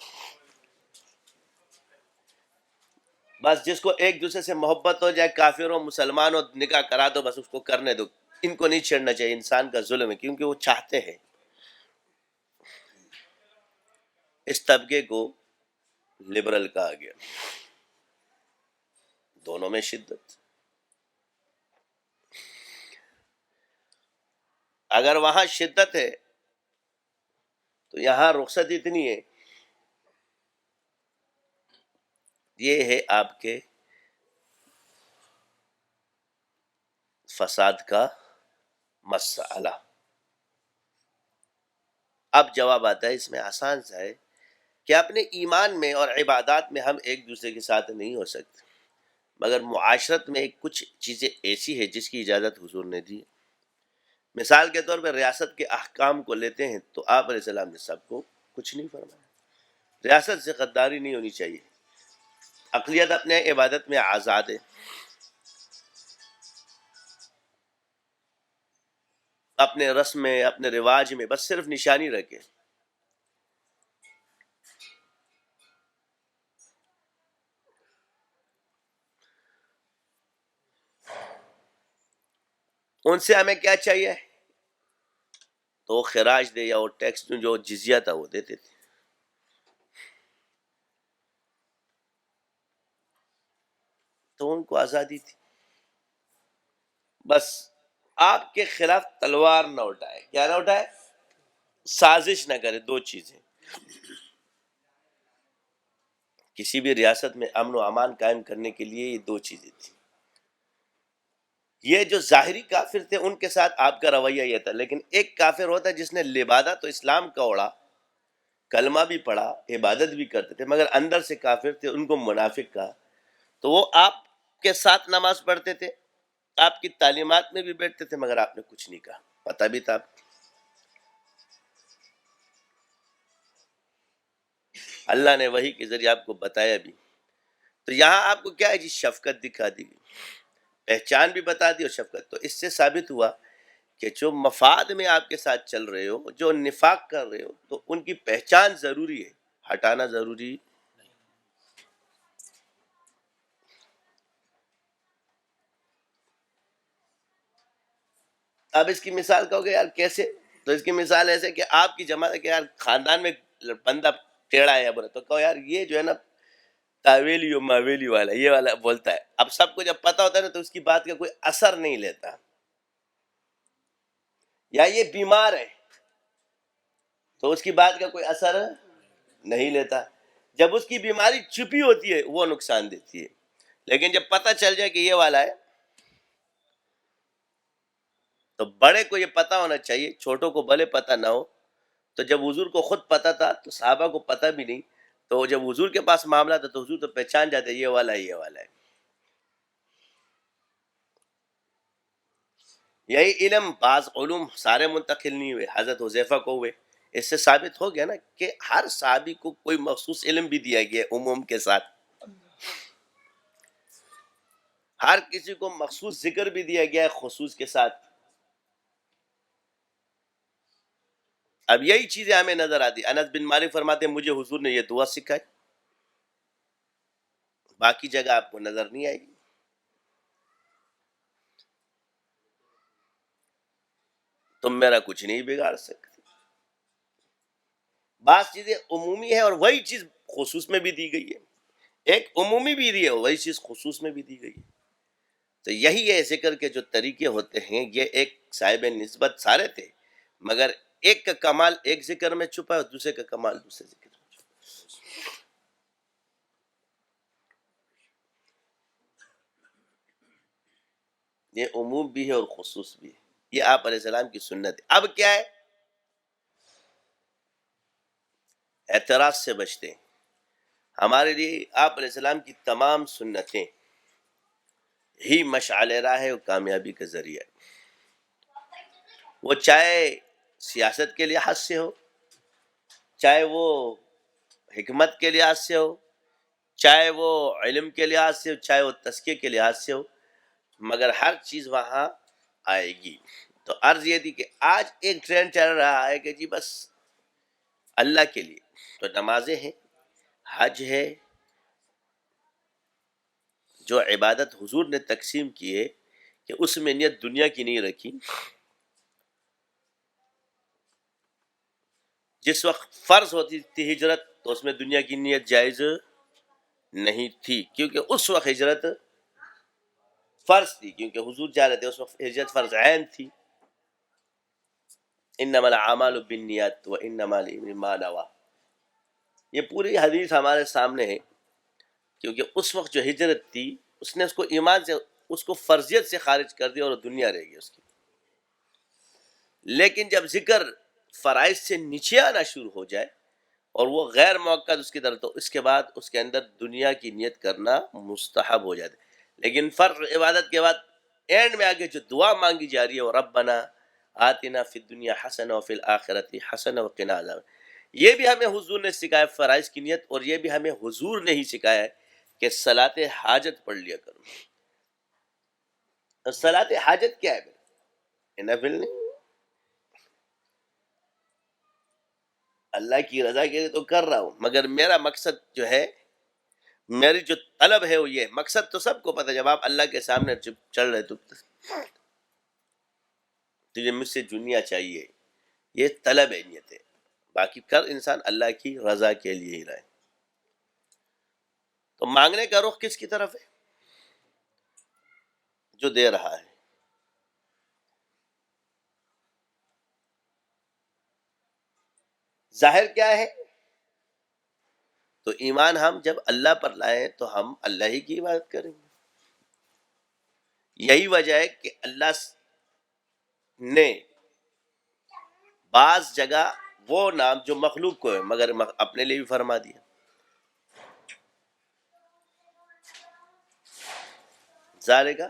بس جس کو ایک دوسرے سے محبت ہو، جائے کافر ہو مسلمان ہو، نکاح کرا دو، بس اس کو کرنے دو۔ ان کو نہیں چھیڑنا چاہیے، انسان کا ظلم ہے، کیونکہ وہ چاہتے ہیں۔ اس طبقے کو لبرل کہا گیا۔ دونوں میں شدت. اگر وہاں شدت ہے تو یہاں رخصت اتنی ہے. یہ ہے آپ کے فساد کا مسئلہ. اب جواب آتا ہے، اس میں آسان سا ہے کہ اپنے ایمان میں اور عبادات میں ہم ایک دوسرے کے ساتھ نہیں ہو سکتے، مگر معاشرت میں کچھ چیزیں ایسی ہیں جس کی اجازت حضور نے دی. مثال کے طور پر ریاست کے احکام کو لیتے ہیں تو آپ علیہ السلام نے سب کو کچھ نہیں فرمایا. ریاست سے غداری نہیں ہونی چاہیے. اقلیت اپنے عبادت میں آزاد ہے، اپنے رسم میں، اپنے رواج میں بس صرف نشانی رکھے. ان سے ہمیں کیا چاہیے؟ تو وہ خراج دے یا وہ ٹیکس جو جزیہ تھا وہ دیتے تھے. تو ان کو آزادی تھی. بس آپ کے خلاف تلوار نہ اٹھائے. کیا نہ اٹھائے؟ سازش نہ کرے. دو چیزیں، کسی بھی ریاست میں امن و امان قائم کرنے کے لیے یہ دو چیزیں تھیں. یہ جو ظاہری کافر تھے ان کے ساتھ آپ کا رویہ یہ تھا، لیکن ایک کافر ہوتا جس نے لبادہ تو اسلام کا اوڑا، کلمہ بھی پڑھا، عبادت بھی کرتے تھے، مگر اندر سے کافر تھے، ان کو منافق کہا. تو وہ آپ کے ساتھ نماز پڑھتے تھے، آپ کی تعلیمات میں بھی بیٹھتے تھے، مگر آپ نے کچھ نہیں کہا. پتہ بھی تھا. اللہ نے وحی کے ذریعے آپ کو بتایا بھی. تو یہاں آپ کو کیا ہے جی؟ شفقت دکھا دی گئی، پہچان بھی بتا دی اور شفقت. تو اس سے ثابت ہوا کہ جو مفاد میں آپ کے ساتھ چل رہے ہو، جو نفاق کر رہے ہو، تو ان کی پہچان ضروری ہے، ہٹانا ضروری. اب اس کی مثال کہو گے یار کیسے؟ تو اس کی مثال ایسے کہ آپ کی جماعت ہے کہ یار خاندان میں بندہ ٹیڑھا ہے یا برا، تو کہو یار یہ جو ہے نا تاویلی و ماویلی والا، یہ والا بولتا ہے. اب سب کو جب پتہ ہوتا ہے نا تو اس کی بات کا کوئی اثر نہیں لیتا. یا یہ بیمار ہے تو اس کی بات کا کوئی اثر نہیں لیتا. جب اس کی بیماری چھپی ہوتی ہے وہ نقصان دیتی ہے، لیکن جب پتہ چل جائے کہ یہ والا ہے تو بڑے کو یہ پتہ ہونا چاہیے، چھوٹوں کو بھلے پتہ نہ ہو. تو جب حضور کو خود پتہ تھا تو صحابہ کو پتہ بھی نہیں، تو جب حضور کے پاس معاملہ تھا تو حضور تو پہچان جاتے یہ والا ہے، یہ والا ہے. یہی علم، بعض علوم سارے منتقل نہیں ہوئے، حضرت حذیفہ کو ہوئے. اس سے ثابت ہو گیا نا کہ ہر صحابی کو کوئی مخصوص علم بھی دیا گیا عموم کے ساتھ، ہر کسی کو مخصوص ذکر بھی دیا گیا ہے خصوص کے ساتھ. اب یہی چیزیں ہمیں نظر آتی. انس بن مالک فرماتے ہیں مجھے حضور نے یہ دعا سکھائی، باقی جگہ آپ کو نظر نہیں آئے گی. تم میرا کچھ نہیں بگاڑ سکتے. بعض چیزیں عمومی ہیں اور وہی چیز خصوص میں بھی دی گئی ہے. ایک عمومی بھی دی ہے، وہی چیز خصوص میں بھی دی گئی ہے. تو یہی ہے ذکر کے جو طریقے ہوتے ہیں، یہ ایک صاحب نسبت سارے تھے، مگر ایک کا کمال ایک ذکر میں چھپا ہے اور دوسرے کا کمال دوسرے ذکر میں چھپا. یہ عموم بھی ہے اور خصوص بھی ہے. یہ آپ علیہ السلام کی سنت ہے. اب کیا ہے؟ اعتراض سے بچتے ہیں. ہمارے لیے آپ علیہ السلام کی تمام سنتیں ہی مشعل راہ ہے اور کامیابی کا ذریعہ ہے. وہ چاہے سیاست کے لحاظ سے ہو، چاہے وہ حکمت کے لحاظ سے ہو، چاہے وہ علم کے لحاظ سے ہو، چاہے وہ تزکیے کے لحاظ سے ہو، مگر ہر چیز وہاں آئے گی. تو عرض یہ تھی کہ آج ایک ٹرینڈ چل رہا ہے کہ جی بس اللہ کے لیے. تو نمازیں ہیں، حج ہے، جو عبادت حضور نے تقسیم کی ہے کہ اس میں نیت دنیا کی نہیں رکھی. جس وقت فرض ہوتی تھی ہجرت تو اس میں دنیا کی نیت جائز نہیں تھی، کیونکہ اس وقت ہجرت فرض تھی، کیونکہ حضور جا رہے تھے اس وقت ہجرت فرض عین تھی. انما الاعمال بالنیات وانما لامرئ ما نوی. یہ پوری حدیث ہمارے سامنے ہے، کیونکہ اس وقت جو ہجرت تھی اس نے اس کو ایمان سے، اس کو فرضیت سے خارج کر دیا اور دنیا رہ گئی اس کی. لیکن جب ذکر فرائض سے نیچے آنا شروع ہو جائے اور وہ غیر موقع اس کی طرف، تو اس کے بعد اس کے اندر دنیا کی نیت کرنا مستحب ہو جاتا ہے. لیکن فرض عبادت کے بعد اینڈ میں آگے جو دعا مانگی جا رہی ہے وہ ربنا آتنا فی الدنیا حسنہ وفی الآخرۃ حسنہ وقنا عذاب، یہ بھی ہمیں حضور نے سکھایا فرائض کی نیت، اور یہ بھی ہمیں حضور نے ہی سکھایا ہے کہ صلاۃ حاجت پڑھ لیا کرو. صلاۃ حاجت کیا ہے؟ نفل نہیں، اللہ کی رضا کے لیے تو کر رہا ہوں، مگر میرا مقصد جو ہے، میری جو طلب ہے وہ یہ مقصد تو سب کو پتہ ہے. جب آپ اللہ کے سامنے چل رہے تو تجھے مجھ سے دنیا چاہیے، یہ طلب ہے، نیت ہے. باقی کر انسان اللہ کی رضا کے لیے ہی رہے. تو مانگنے کا رخ کس کی طرف ہے؟ جو دے رہا ہے. ظاہر کیا ہے؟ تو ایمان ہم جب اللہ پر لائیں تو ہم اللہ ہی کی عبادت کریں گے. یہی وجہ ہے کہ اللہ نے بعض جگہ وہ نام جو مخلوق کو ہے مگر اپنے لیے بھی فرما دیا. ذالک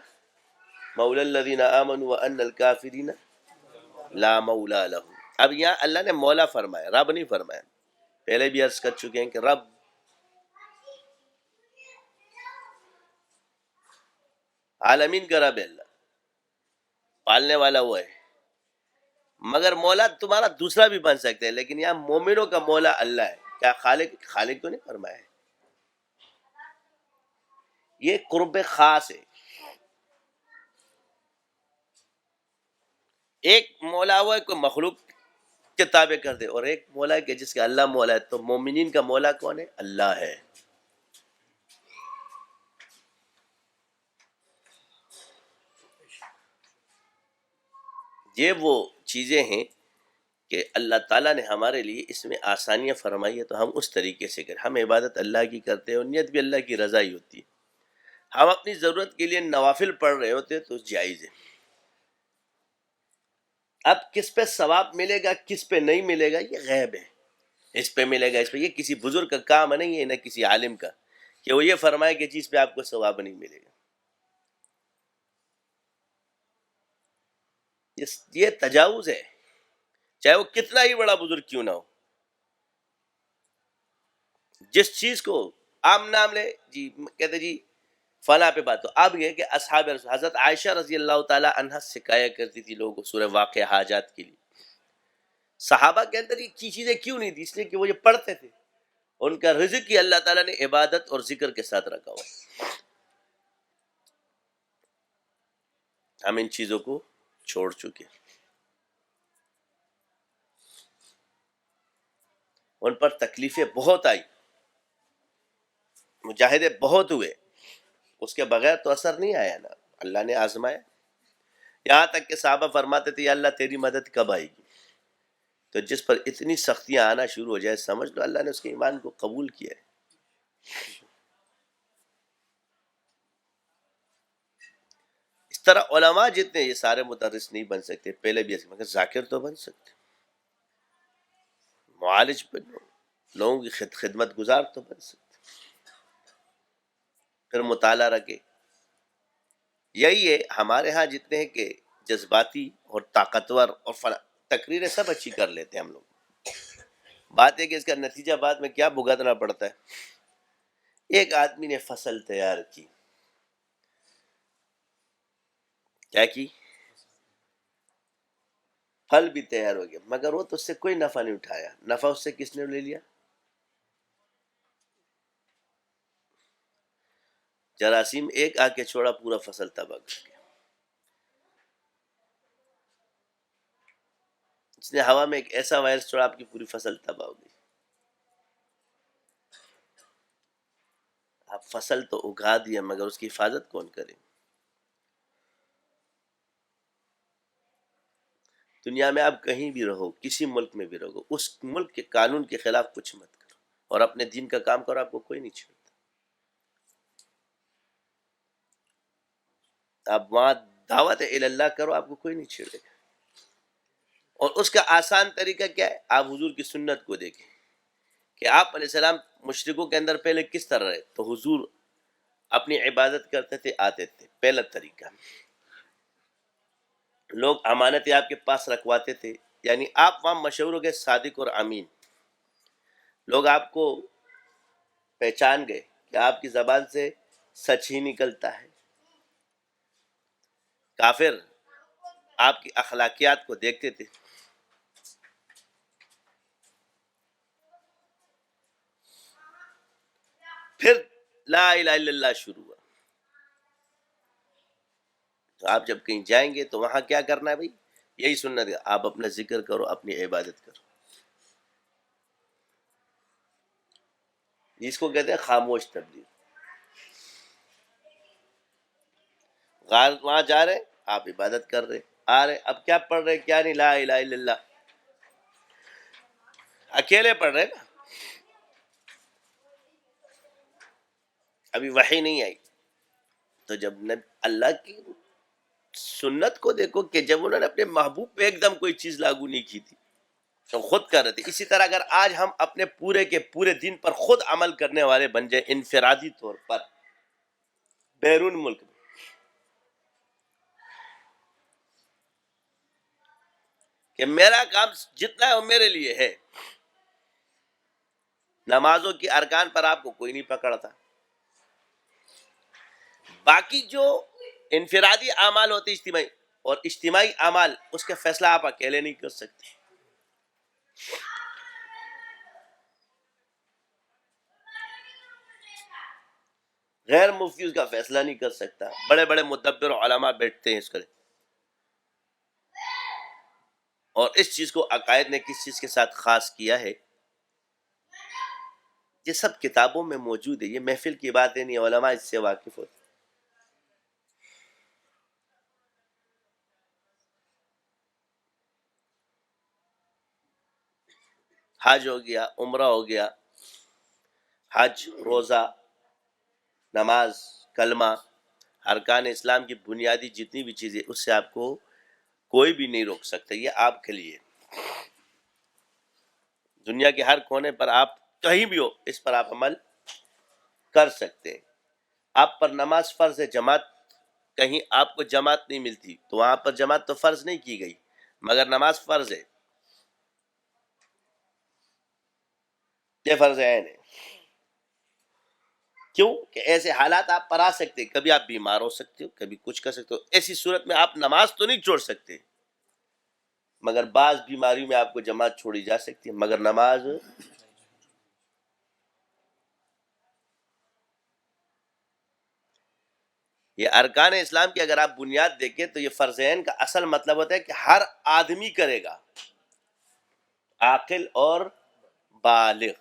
مولا الذین آمنوا وان الکافرین لا مولا لهم. اب یہاں اللہ نے مولا فرمایا، رب نہیں فرمایا. پہلے بھی عرض کر چکے ہیں کہ رب عالمین کا رب ہے، اللہ پالنے والا وہ ہے. مگر مولا تمہارا دوسرا بھی بن سکتے ہیں، لیکن یہاں مومنوں کا مولا اللہ ہے. کیا خالق تو نہیں فرمایا ہے. یہ قرب خاص ہے. ایک مولا وہ ہے کوئی مخلوق کے تابع کر دے، اور ایک مولا ہے کہ جس کا اللہ مولا ہے. تو مومنین کا مولا کون ہے؟ اللہ ہے. یہ وہ چیزیں ہیں کہ اللہ تعالیٰ نے ہمارے لیے اس میں آسانیاں فرمائی ہے، تو ہم اس طریقے سے کریں. ہم عبادت اللہ کی کرتے ہیں اور نیت بھی اللہ کی رضا ہی ہوتی ہے. ہم اپنی ضرورت کے لیے نوافل پڑھ رہے ہوتے تو جائز ہے. اب کس پہ ثواب ملے گا کس پہ نہیں ملے گا یہ غیب ہے. اس پہ ملے گا اس پہ، یہ کسی بزرگ کا کام نہیں ہے، نہ کسی عالم کا کہ وہ یہ فرمائے کہ چیز پہ آپ کو ثواب نہیں ملے گا. یہ تجاوز ہے، چاہے وہ کتنا ہی بڑا بزرگ کیوں نہ ہو. جس چیز کو عام نام لے جی، کہتے جی فلاں پہ بات. تو اب یہ کہ اصحاب رسول حضرت عائشہ رضی اللہ تعالی عنہ سکھایا کرتی تھی لوگوں کو سورہ واقعہ حاجات کے لیے. صحابہ کے اندر یہ چیزیں کیوں نہیں تھی؟ اس لیے کہ وہ یہ پڑھتے تھے. ان کا رزق ہی اللہ تعالیٰ نے عبادت اور ذکر کے ساتھ رکھا ہوا. ہم ان چیزوں کو چھوڑ چکے، ان پر تکلیفیں بہت آئی، مجاہدے بہت ہوئے، اس کے بغیر تو اثر نہیں آیا نا. اللہ نے آزمایا، یہاں تک کہ صحابہ فرماتے تھے یا اللہ تیری مدد کب آئے گی؟ تو جس پر اتنی سختیاں آنا شروع ہو جائے سمجھ لو اللہ نے اس کے ایمان کو قبول کیا ہے. اس طرح علماء جتنے، یہ سارے مدرس نہیں بن سکتے، پہلے بھی ایسے، مگر ذاکر تو بن سکتے، معالج بن، لوگوں کی خدمت گزار تو بن سکتے، پھر مطالعہ رکھے. یہی ہے ہمارے ہاں جتنے ہیں کہ جذباتی اور طاقتور اور تقریریں سب اچھی کر لیتے ہیں ہم لوگ. بات ہے کہ اس کا نتیجہ بعد میں کیا بھگتنا پڑتا ہے. ایک آدمی نے فصل تیار کی، کیا کی؟ پھل بھی تیار ہو گیا، مگر وہ تو اس سے کوئی نفع نہیں اٹھایا. نفع اس سے کس نے لے لیا؟ جراثیم ایک آ کے چھوڑا، پورا فصل تباہ کر گیا. اس نے ہوا میں ایک ایسا وائرس چھوڑا، آپ کی پوری فصل تباہ ہو گئی. آپ فصل تو اگا دیا مگر اس کی حفاظت کون کرے؟ دنیا میں آپ کہیں بھی رہو، کسی ملک میں بھی رہو، اس ملک کے قانون کے خلاف کچھ مت کرو اور اپنے دین کا کام کرو، آپ کو کوئی نہیں چھیڑتا۔ آپ وہاں دعوت اللہ کرو، آپ کو کوئی نہیں چھیڑے گا۔ اور اس کا آسان طریقہ کیا ہے؟ آپ حضور کی سنت کو دیکھیں کہ آپ علیہ السلام مشرکوں کے اندر پہلے کس طرح رہے۔ تو حضور اپنی عبادت کرتے تھے، آتے تھے، پہلا طریقہ۔ لوگ امانتیں آپ کے پاس رکھواتے تھے، یعنی آپ وہاں مشہور ہو گئے صادق اور امین، لوگ آپ کو پہچان گئے کہ آپ کی زبان سے سچ ہی نکلتا ہے۔ کافر آپ کی اخلاقیات کو دیکھتے تھے۔ پھر لا الہ الا اللہ شروع ہوا۔ تو آپ جب کہیں جائیں گے تو وہاں کیا کرنا ہے بھائی؟ یہی سنت ہے، آپ اپنا ذکر کرو، اپنی عبادت کرو۔ اس کو کہتے ہیں خاموش تبلیغ۔ وہاں جا رہے آپ عبادت کر رہے، آ رہے اب کیا پڑھ رہے، کیا نہیں، لا الہ الا اللہ، اکیلے پڑھ رہے نا، ابھی وحی نہیں آئی۔ تو جب اللہ کی سنت کو دیکھو کہ جب انہوں نے اپنے محبوب پہ ایک دم کوئی چیز لاگو نہیں کی تھی تو خود کر رہے تھے۔ اسی طرح اگر آج ہم اپنے پورے کے پورے دین پر خود عمل کرنے والے بن جائیں انفرادی طور پر بیرون ملک میں، کہ میرا کام جتنا ہے وہ میرے لیے ہے، نمازوں کی ارکان پر آپ کو کوئی نہیں پکڑتا، باقی جو انفرادی اعمال ہوتے اجتماعی اور اجتماعی اعمال، اس کا فیصلہ آپ اکیلے نہیں کر سکتے۔ غیر مفتی اس کا فیصلہ نہیں کر سکتا، بڑے بڑے مدبر علماء بیٹھتے ہیں اس کے لیے۔ اور اس چیز کو عقائد نے کس چیز کے ساتھ خاص کیا ہے، یہ سب کتابوں میں موجود ہے، یہ محفل کی باتیں نہیں، علماء اس سے واقف ہوتے۔ حج ہو گیا، عمرہ ہو گیا، حج، روزہ، نماز، کلمہ، ارکان اسلام کی بنیادی جتنی بھی چیزیں، اس سے آپ کو کوئی بھی نہیں روک سکتا، یہ آپ کے لیے۔ دنیا کے ہر کونے پر آپ کہیں بھی ہو، اس پر آپ عمل کر سکتے ہیں۔ آپ پر نماز فرض ہے، جماعت، کہیں آپ کو جماعت نہیں ملتی تو وہاں پر جماعت تو فرض نہیں کی گئی، مگر نماز فرض ہے، یہ فرض عین ہے۔ کیوں کہ ایسے حالات آپ پر آ سکتے، کبھی آپ بیمار ہو سکتے ہو، کبھی کچھ کر سکتے ہو، ایسی صورت میں آپ نماز تو نہیں چھوڑ سکتے، مگر بعض بیماریوں میں آپ کو جماعت چھوڑی جا سکتی ہے، مگر نماز۔ یہ ارکان اسلام کی اگر آپ بنیاد دیکھیں تو یہ فرض عین کا اصل مطلب ہوتا ہے کہ ہر آدمی کرے گا، عاقل اور بالغ۔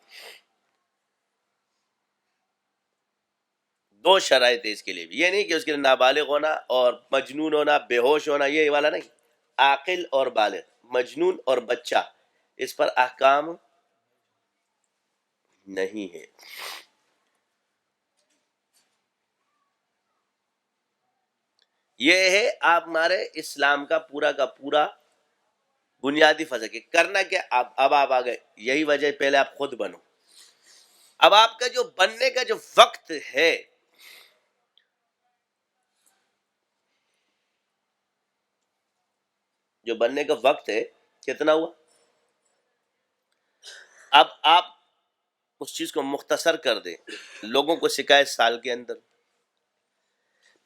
دو شرائط ہے اس کے لیے بھی، یہ نہیں کہ اس کے لیے نابالغ ہونا اور مجنون ہونا، بے ہوش ہونا، یہ والا نہیں، عاقل اور بالغ۔ مجنون اور بچہ اس پر احکام نہیں ہے۔ یہ ہے آپ ہمارے اسلام کا پورا بنیادی فضا کہ کرنا کیا۔ اب آپ آ گئے، یہی وجہ پہلے آپ خود بنو۔ اب آپ کا جو بننے کا جو وقت ہے، جو بننے کا وقت ہے کتنا ہوا؟ اب آپ اس چیز کو مختصر کر دیں، لوگوں کو سکھائے سال کے اندر۔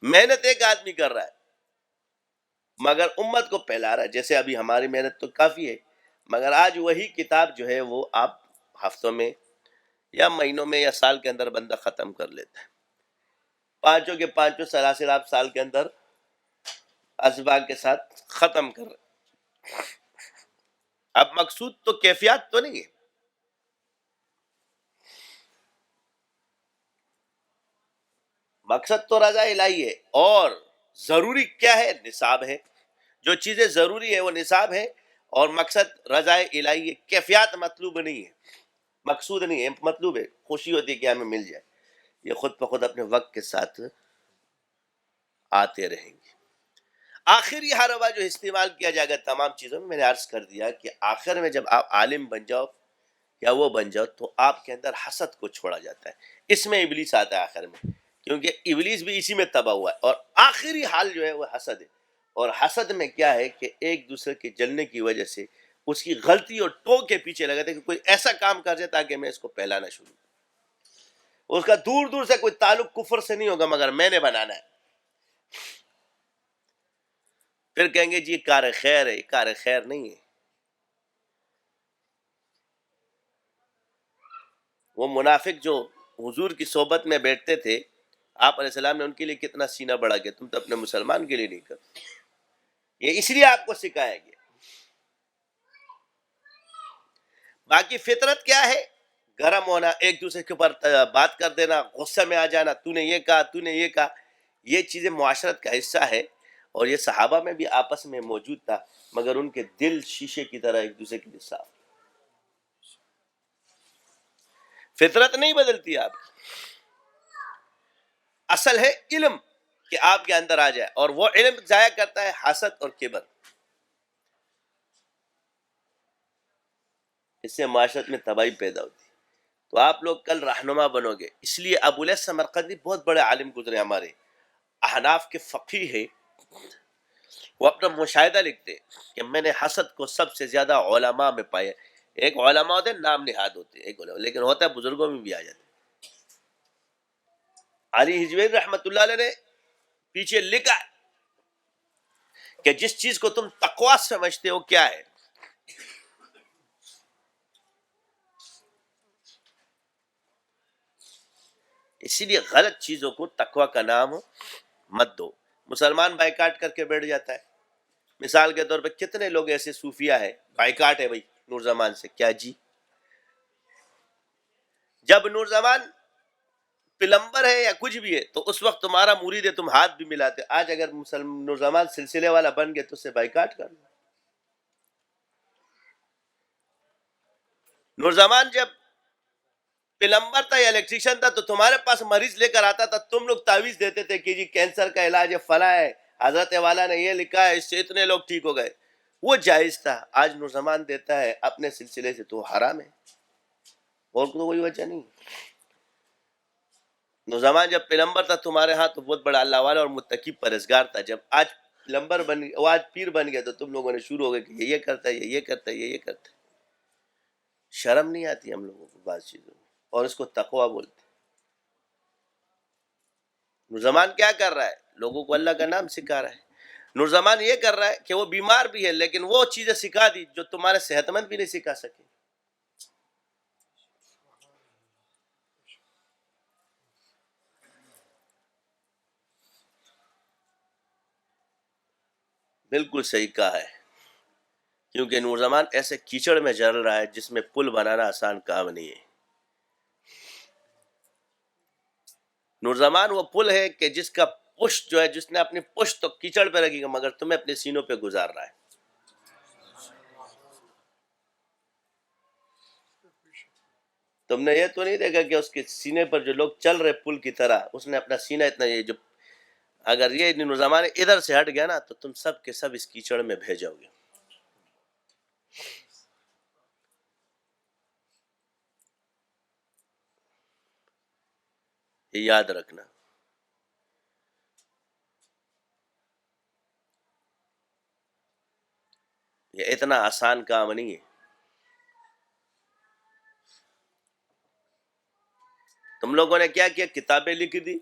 محنت ایک آدمی کر رہا ہے مگر امت کو پھیلا رہا ہے، جیسے ابھی ہماری محنت تو کافی ہے، مگر آج وہی کتاب جو ہے وہ آپ ہفتوں میں یا مہینوں میں یا سال کے اندر بندہ ختم کر لیتا ہے۔ پانچوں کے پانچوں سلاسل آپ سال کے اندر اسباق کے ساتھ ختم کر رہے۔ اب مقصود تو کیفیات تو نہیں ہے، مقصد تو رضا الہی ہے، اور ضروری کیا ہے؟ نصاب ہے۔ جو چیزیں ضروری ہے وہ نصاب ہے، اور مقصد رضا الہی ہے، کیفیات مطلوب نہیں ہے، مقصود نہیں ہے، مطلوب ہے، خوشی ہوتی ہے کہ ہمیں مل جائے، یہ خود بخود اپنے وقت کے ساتھ آتے رہیں گے۔ آخری حربہ جو استعمال کیا جائے گا تمام چیزوں میں نے عرض کر دیا کہ آخر میں جب آپ عالم بن جاؤ یا وہ بن جاؤ تو آپ کے اندر حسد کو چھوڑا جاتا ہے، اس میں ابلیس آتا ہے آخر میں، کیونکہ ابلیس بھی اسی میں تباہ ہوا ہے، اور آخری حال جو ہے وہ حسد ہے، اور حسد میں کیا ہے کہ ایک دوسرے کے جلنے کی وجہ سے اس کی غلطی اور ٹوک کے پیچھے لگا تھے کہ کوئی ایسا کام کر جائے تاکہ میں اس کو پھیلانا شروع، اس کا دور دور سے کوئی تعلق کفر سے نہیں ہوگا مگر میں نے بنانا ہے، پھر کہیں گے جی کار خیر ہے، کار خیر نہیں ہے۔ وہ منافق جو حضور کی صحبت میں بیٹھتے تھے، آپ علیہ السلام نے ان کے لیے کتنا سینہ بڑھا گیا، تم تو اپنے مسلمان کے لیے نہیں کرتے، یہ اس لیے آپ کو سکھایا گیا۔ باقی فطرت کیا ہے؟ گرم ہونا، ایک دوسرے کے اوپر بات کر دینا، غصے میں آ جانا، تو نے یہ کہا، تو نے یہ کہا، یہ چیزیں معاشرت کا حصہ ہے، اور یہ صحابہ میں بھی آپس میں موجود تھا، مگر ان کے دل شیشے کی طرح ایک دوسرے کے لیے صاف۔ فطرت نہیں بدلتی آپ، اصل ہے علم کہ آپ کے اندر آ جائے، اور وہ علم ضائع کرتا ہے حسد اور کبر، اس سے معاشرت میں تباہی پیدا ہوتی ہے۔ تو آپ لوگ کل رہنما بنو گے، اس لیے ابو الیاس سمرقندی بہت بڑے عالم گزرے ہمارے، احناف کے فقیہ ہے، وہ اپنا مشاہدہ لکھتے کہ میں نے حسد کو سب سے زیادہ علماء میں پایا، ایک علماء ہوتے ہیں نام نہاد ہوتے ہیں، ایک علماء، لیکن ہوتا ہے بزرگوں میں بھی آ جاتے ہیں۔ علی حجویری رحمۃ اللہ علیہ نے پیچھے لکھا کہ جس چیز کو تم تقوی سمجھتے ہو کیا ہے، اسی لیے غلط چیزوں کو تقوی کا نام مت دو۔ مسلمان بائیکاٹ کر کے بیٹھ جاتا ہے، مثال کے طور پہ کتنے لوگ ایسے صوفیہ ہے، بائیکاٹ ہے بھائی نور زمان سے، کیا جی؟ جب نور زمان پلمبر ہے یا کچھ بھی ہے تو اس وقت تمہارا مرید ہے، تم ہاتھ بھی ملاتے، آج اگر نور زمان سلسلے والا بن گئے تو اسے بائیکاٹ کر دو۔ نور زمان جب پلمبر تھا یا الیکٹریشین تھا تو تمہارے پاس مریض لے کر آتا تھا، تم لوگ تعویذ دیتے تھے کہ جی کینسر کا علاج ہے، فلاں ہے، حضرت والا نے یہ لکھا ہے، اس سے اتنے لوگ ٹھیک ہو گئے، وہ جائز تھا۔ آج نور زمان دیتا ہے اپنے سلسلے سے تو حرام ہے، اور تو کوئی وجہ نہیں۔ نور زمان جب پلمبر تھا تمہارے ہاں تو بہت بڑا اللہ والا اور متقی پرہیزگار تھا، جب آج پلمبر بن گیا، وہ آج پیر بن گیا تو تم لوگوں نے شروع ہو گئے کہ یہ کرتا ہے، یہ کرتا ہے، یہ کرتا ہے۔ شرم نہیں آتی ہم لوگوں کو بعض چیزوں میں، اور اس کو تقویٰ بولتے ہیں۔ نور زمان کیا کر رہا ہے؟ لوگوں کو اللہ کا نام سکھا رہا ہے۔ نور زمان یہ کر رہا ہے کہ وہ بیمار بھی ہے لیکن وہ چیزیں سکھا دی جو تمہارے صحت مند بھی نہیں سکھا سکے۔ بالکل صحیح کہا ہے، کیونکہ نور زمان ایسے کیچڑ میں جل رہا ہے جس میں پل بنانا آسان کام نہیں ہے۔ نور زمان وہ پل ہے کہ جس کا پشت جو ہے، جس نے اپنی پشت تو کیچڑ پہ رکھی گا مگر تمہیں اپنے سینوں پہ گزار رہا ہے۔ تم نے یہ تو نہیں دیکھا کہ اس کے سینے پر جو لوگ چل رہے پل کی طرح، اس نے اپنا سینہ اتنا، یہ جو اگر یہ نور زمان ادھر سے ہٹ گیا نا تو تم سب کے سب اس کیچڑ میں بھیج جاؤ گے۔ یہ یاد رکھنا۔ یہ اتنا آسان کام نہیں ہے۔ تم لوگوں نے کیا کیا؟ کتابیں لکھ دی،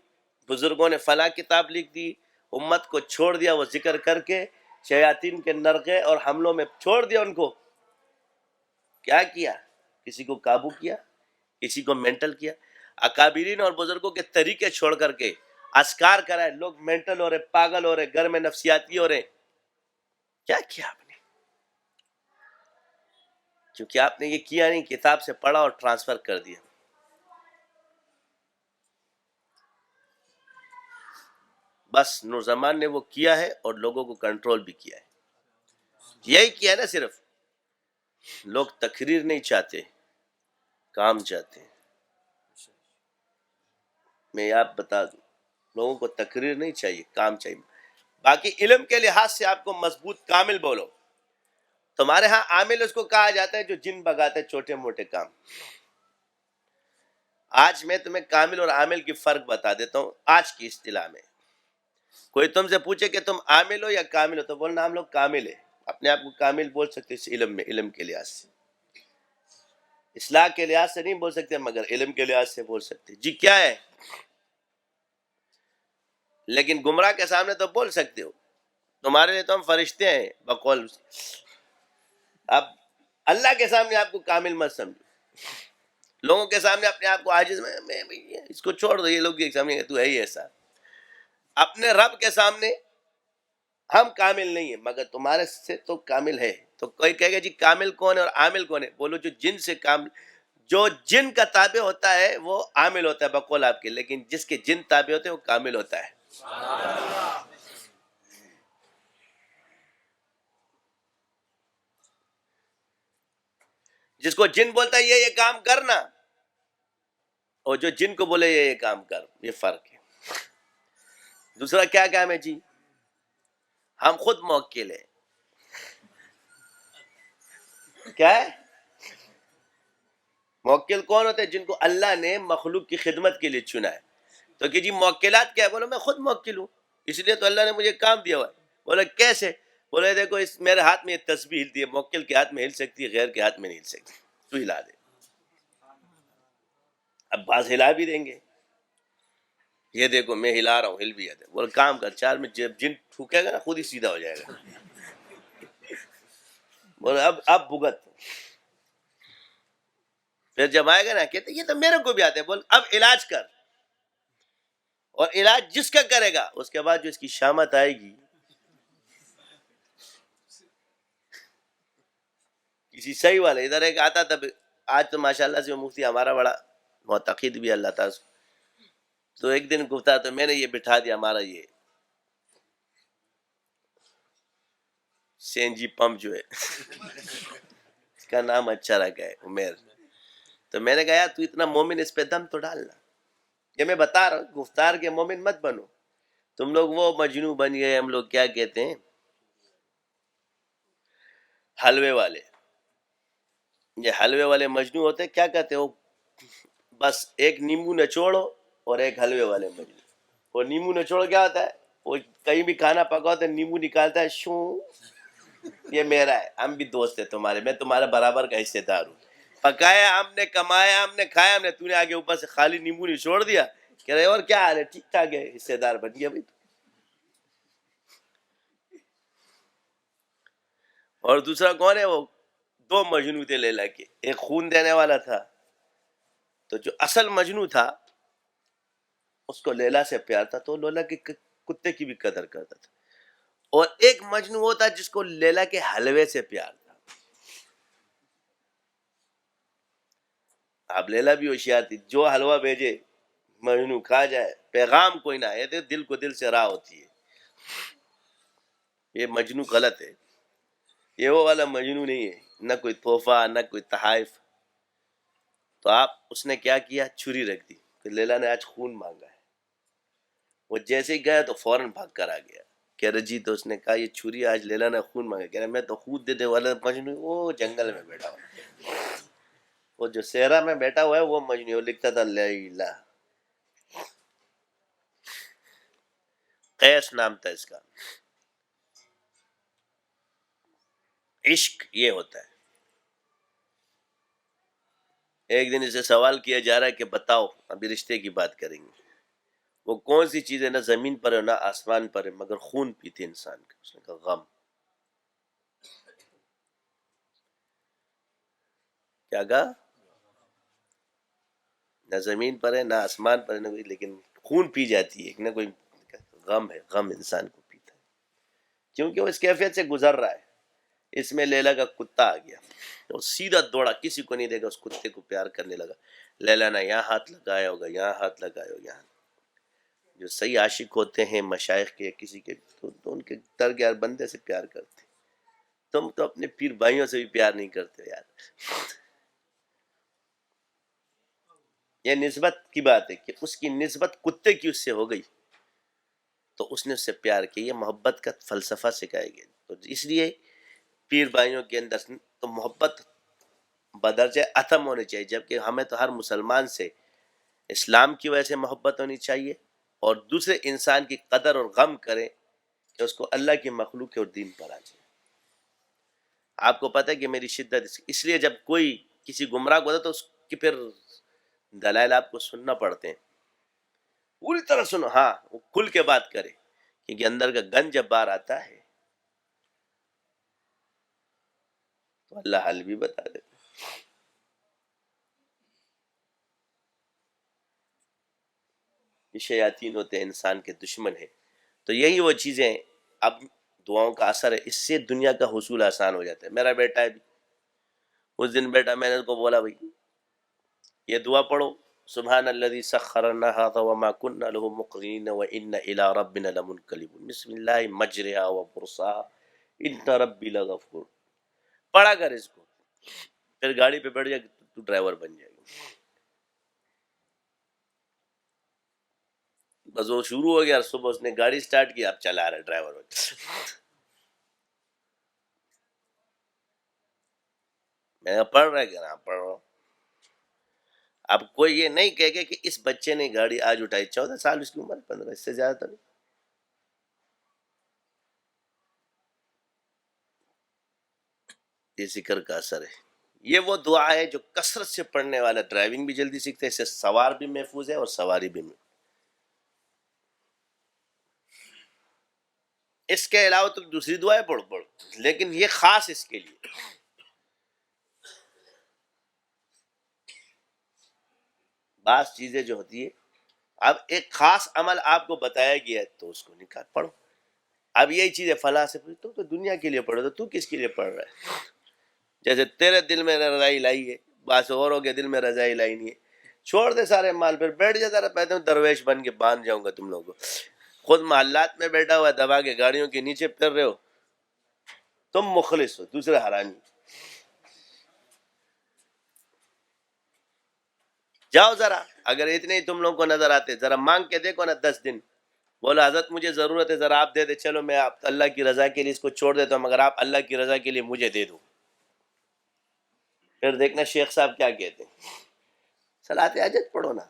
بزرگوں نے فلاں کتاب لکھ دی، امت کو چھوڑ دیا وہ ذکر کر کے، شیاطین کے نرغے اور حملوں میں چھوڑ دیا ان کو۔ کیا کیا؟ کسی کو قابو کیا، کسی کو مینٹل کیا، اکابرین اور بزرگوں کے طریقے چھوڑ کر کے اذکار کرائے، لوگ مینٹل ہو رہے، پاگل ہو رہے، گھر میں نفسیاتی ہو رہے۔ کیا کیا آپ نے؟ کیونکہ آپ نے یہ کیا نہیں، کتاب سے پڑھا اور ٹرانسفر کر دیا۔ بس نور زمان نے وہ کیا ہے اور لوگوں کو کنٹرول بھی کیا ہے، یہی کیا ہے نا صرف۔ لوگ تقریر نہیں چاہتے، کام چاہتے ہیں. میں آپ بتا دوں، لوگوں کو تقریر نہیں چاہیے، کام چاہیے. باقی علم کے لحاظ سے آپ کو مضبوط کامل بولو. تمہارے ہاں عامل اس کو کہا جاتا ہے جو جن بگاتے ہیں چھوٹے موٹے کام. آج میں تمہیں کامل اور عامل کی فرق بتا دیتا ہوں. آج کی اصطلاح میں کوئی تم سے پوچھے کہ تم عامل ہو یا کامل ہو، تو بولنا ہم لوگ کامل ہیں. اپنے آپ کو کامل بول سکتے اس علم میں، علم کے لحاظ سے. اصلاح کے لحاظ سے نہیں بول سکتے، مگر علم کے لحاظ سے بول سکتے. جی کیا ہے؟ لیکن گمراہ کے سامنے تو بول سکتے ہو. تمہارے لیے تو ہم فرشتے ہیں بقول. اب اللہ کے سامنے آپ کو کامل مت سمجھو. لوگوں کے سامنے اپنے آپ کو عاجز، میں اس کو چھوڑ دو، یہ لوگ کے سامنے تو ہے ہی ایسا. اپنے رب کے سامنے ہم کامل نہیں ہیں، مگر تمہارے سے تو کامل ہے. تو کوئی کہے گا جی کامل کون ہے اور عامل کون ہے؟ بولو جو جن سے کامل، جو جن کا تابع ہوتا ہے وہ عامل ہوتا ہے بقول آپ کے، لیکن جس کے جن تابع ہوتے ہیں وہ کامل ہوتا ہے. جس کو جن بولتا ہے یہ کام کرنا، اور جو جن کو بولے یہ کام کر، یہ فرق ہے. دوسرا کیا کام ہے جی؟ ہم خود موکل ہیں. کیا ہے؟ موکل کون ہوتے ہیں؟ جن کو اللہ نے مخلوق کی خدمت کے لیے چنا ہے. تو کہ جی موکلات کیا ہے؟ بولو میں خود موکل ہوں، اس لیے تو اللہ نے مجھے کام دیا ہوا ہے. بولے کیسے؟ بولے دیکھو اس میرے ہاتھ میں یہ تسبیح ہلتی ہے، موکل کے ہاتھ میں ہل سکتی ہے، غیر کے ہاتھ میں نہیں ہل سکتی. تو ہلا دے. اب بعض ہلا بھی دیں گے، یہ دیکھو میں ہلا رہا ہوں، ہل بھی جاتے. بولے کام کر، چار میں جب جن ٹھوکے گا نا خود ہی سیدھا ہو جائے گا. بولے اب بھگت. پھر جب آئے گا نا کہتے یہ تو میرے کو بھی آتے ہیں. بول اب علاج کر، اور علاج جس کا کرے گا اس کے بعد جو اس کی شامت آئے گی. کسی صحیح والے ادھر ایک آتا تھا، آج تو ماشاءاللہ سے وہ مفتی ہمارا بڑا معتقد بھی اللہ تعالیٰ. تو ایک دن گفتہ تو میں نے یہ بٹھا دیا ہمارا یہ سی این جی پمپ جو ہے اس کا نام اچھا رکھا ہے عمیر. تو میں نے کہا یار تو اتنا مومن، اس پہ دم تو ڈالنا. یہ میں بتا رہا ہوں گفتار کے مومن مت بنو. تم لوگ وہ مجنو بن گئے، ہم لوگ کیا کہتے ہیں حلوے والے. یہ حلوے والے مجنو ہوتے کیا کہتے ہو؟ بس ایک نیمبو نچوڑو اور ایک حلوے والے مجنو. وہ نیمبو نچوڑ کیا ہوتا ہے؟ وہ کہیں بھی کھانا پکاتا ہے نیمبو نکالتا ہے، شوں یہ میرا ہے، ہم بھی دوست ہیں تمہارے، میں تمہارے برابر کا حصے دار ہوں. پکایا ہم نے، کمایا ہم نے، کھایا ہم نے، تو نے آگے اوپر سے خالی نیمبو نچوڑ دیا. کہہ رہے اور کیا حال ہے؟ ٹھیک ٹھاک ہے، حصے دار بن گیا بھائی. اور دوسرا کون ہے؟ وہ دو مجنو تھے لیلا کے. ایک خون دینے والا تھا، تو جو اصل مجنو تھا اس کو لیلا سے پیار تھا، تو لیلا کے کتے کی بھی قدر کرتا تھا. اور ایک مجنو وہ تھا جس کو لیلا کے حلوے سے پیار تھا. اب لیلا بھی ہوشیار تھی، جو حلوہ بھیجے مجنو کھا جائے، پیغام کوئی نہ آئے. دل کو دل سے راہ ہوتی ہے. یہ مجنو غلط ہے، یہ وہ والا مجنو نہیں ہے، نہ کوئی تحفہ نہ کوئی تحائف. تو اس نے کیا کیا؟ چھری رکھ دی کہ لیلا نے آج خون مانگا ہے. وہ جیسے ہی گیا تو فوراً بھاگ کر آ گیا. کہہ رہے جی، تو اس نے کہا یہ چھری آج لیلا نے خون مانگا. کہہ رہے میں تو خود دینے والا مجنو، وہ جنگل میں بیٹھا ہوا. وہ جو صحرا میں بیٹھا ہوا ہے وہ مجنو، وہ لکھتا تھا لیلا. قیس نام تھا اس کا. عشق یہ ہوتا ہے. ایک دن اسے سوال کیا جا رہا ہے کہ بتاؤ، ابھی رشتے کی بات کریں گے، وہ کون سی چیز ہے نہ زمین پر ہے نہ آسمان پر ہے مگر خون پیتی انسان کا؟ اس نے کہا غم. کیا کہا؟ نہ زمین پر ہے نہ آسمان پر ہے نہ کوئی، لیکن خون پی جاتی ہے نہ کوئی. غم ہے، غم انسان کو پیتا ہے کیونکہ وہ اس کیفیت سے گزر رہا ہے. اس میں لیلا کا کتا آ گیا، تو سیدھا دوڑا، کسی کو نہیں دیکھا، اس کتے کو پیار کرنے لگا. لیلا نے یہاں ہاتھ لگایا ہوگا، یہاں ہاتھ لگایا ہوگا. یہاں جو صحیح عاشق ہوتے ہیں مشائخ کے کسی کے، تو ان کے درگیار بندے سے پیار کرتے. تم تو اپنے پیر بھائیوں سے بھی پیار نہیں کرتے یار. یہ نسبت کی بات ہے کہ اس کی نسبت کتے کی اس سے ہو گئی تو اس نے اس سے پیار کیا. یہ محبت کا فلسفہ سکھایا گیا. تو اس لیے پیر بھائیوں کے اندر تو محبت بدرجہ اتم ہونی چاہیے، جبکہ ہمیں تو ہر مسلمان سے اسلام کی وجہ سے محبت ہونی چاہیے اور دوسرے انسان کی قدر اور غم کریں کہ اس کو اللہ کی مخلوق اور دین پر آ جائے. آپ کو پتہ ہے کہ میری شدت اس لیے جب کوئی کسی گمراہ کو ہوتا ہے تو اس کی پھر دلائل آپ کو سننا پڑتے ہیں، پوری طرح سنو. ہاں وہ کھل کے بات کرے کیونکہ اندر کا گن جب باہر آتا ہے تو اللہ حل بھی بتا دیتا. یہ شیاطین ہوتے ہیں، انسان کے دشمن ہیں. تو یہی وہ چیزیں اب دعاؤں کا اثر ہے، اس سے دنیا کا حصول آسان ہو جاتا ہے. میرا بیٹا ہے بھی، اس دن بیٹا میں نے اس کو بولا بھائی یہ دعا پڑھو، سبحان الذی سخر لنا ھذا وما كنا له مقرنین وإنا إلی ربنا لمنقلبون بسم اللہ مجرها ومرساها ان ربی لغفور. پڑھا کر اس کو، پھر گاڑی پہ بیٹھ جائے تو ڈرائیور بن جائے گا. بس وہ شروع ہو گیا، صبح اس نے گاڑی سٹارٹ کی، اب چلا رہا ہے ڈرائیور. میں نے پڑھ رہا ہے کہ ہاں پڑھ رہا ہوں. اب کوئی یہ نہیں کہے گا کہ اس بچے نے گاڑی آج اٹھائی، 14 سال اس کی عمر، 15 اس سے زیادہ تر. یہ ذکر کا اثر ہے. یہ وہ دعا ہے جو کثرت سے پڑھنے والا ڈرائیونگ بھی جلدی سیکھتا ہے، اس سے سوار بھی محفوظ ہے اور سواری بھی محفوظ. اس کے علاوہ تم دوسری دعائیں پڑھو لیکن یہ خاص اس کے لیے. بعض چیزیں جو ہوتی ہے، اب ایک خاص عمل آپ کو بتایا گیا ہے تو اس کو نکال پڑھو. اب یہی چیز ہے فلاں سے پوچھ تو دنیا کے لیے پڑھو، تو کس کے لیے پڑھ رہا ہے؟ جیسے تیرے دل میں رضائی لائی ہے، بعض اوروں کے دل میں رضائی لائی نہیں ہے. چھوڑ دے سارے مال، پھر بیٹھ جا ذرا، میں درویش بن کے باندھ جاؤں گا تم لوگوں کو. خود محلات میں بیٹھا ہوا دبا کے گاڑیوں کے نیچے پھر رہے ہو، تم مخلص ہو، دوسرے حرامی. جاؤ ذرا، اگر اتنے ہی تم لوگوں کو نظر آتے ذرا مانگ کے دیکھو نا 10 دن. بولا حضرت مجھے ضرورت ہے، ذرا آپ دے دے. چلو میں آپ اللہ کی رضا کے لیے اس کو چھوڑ دیتا ہوں، مگر آپ اللہ کی رضا کے لیے مجھے دے دو. پھر دیکھنا شیخ صاحب کیا کہتے ہیں. صلاۃ حاجت پڑھو نا.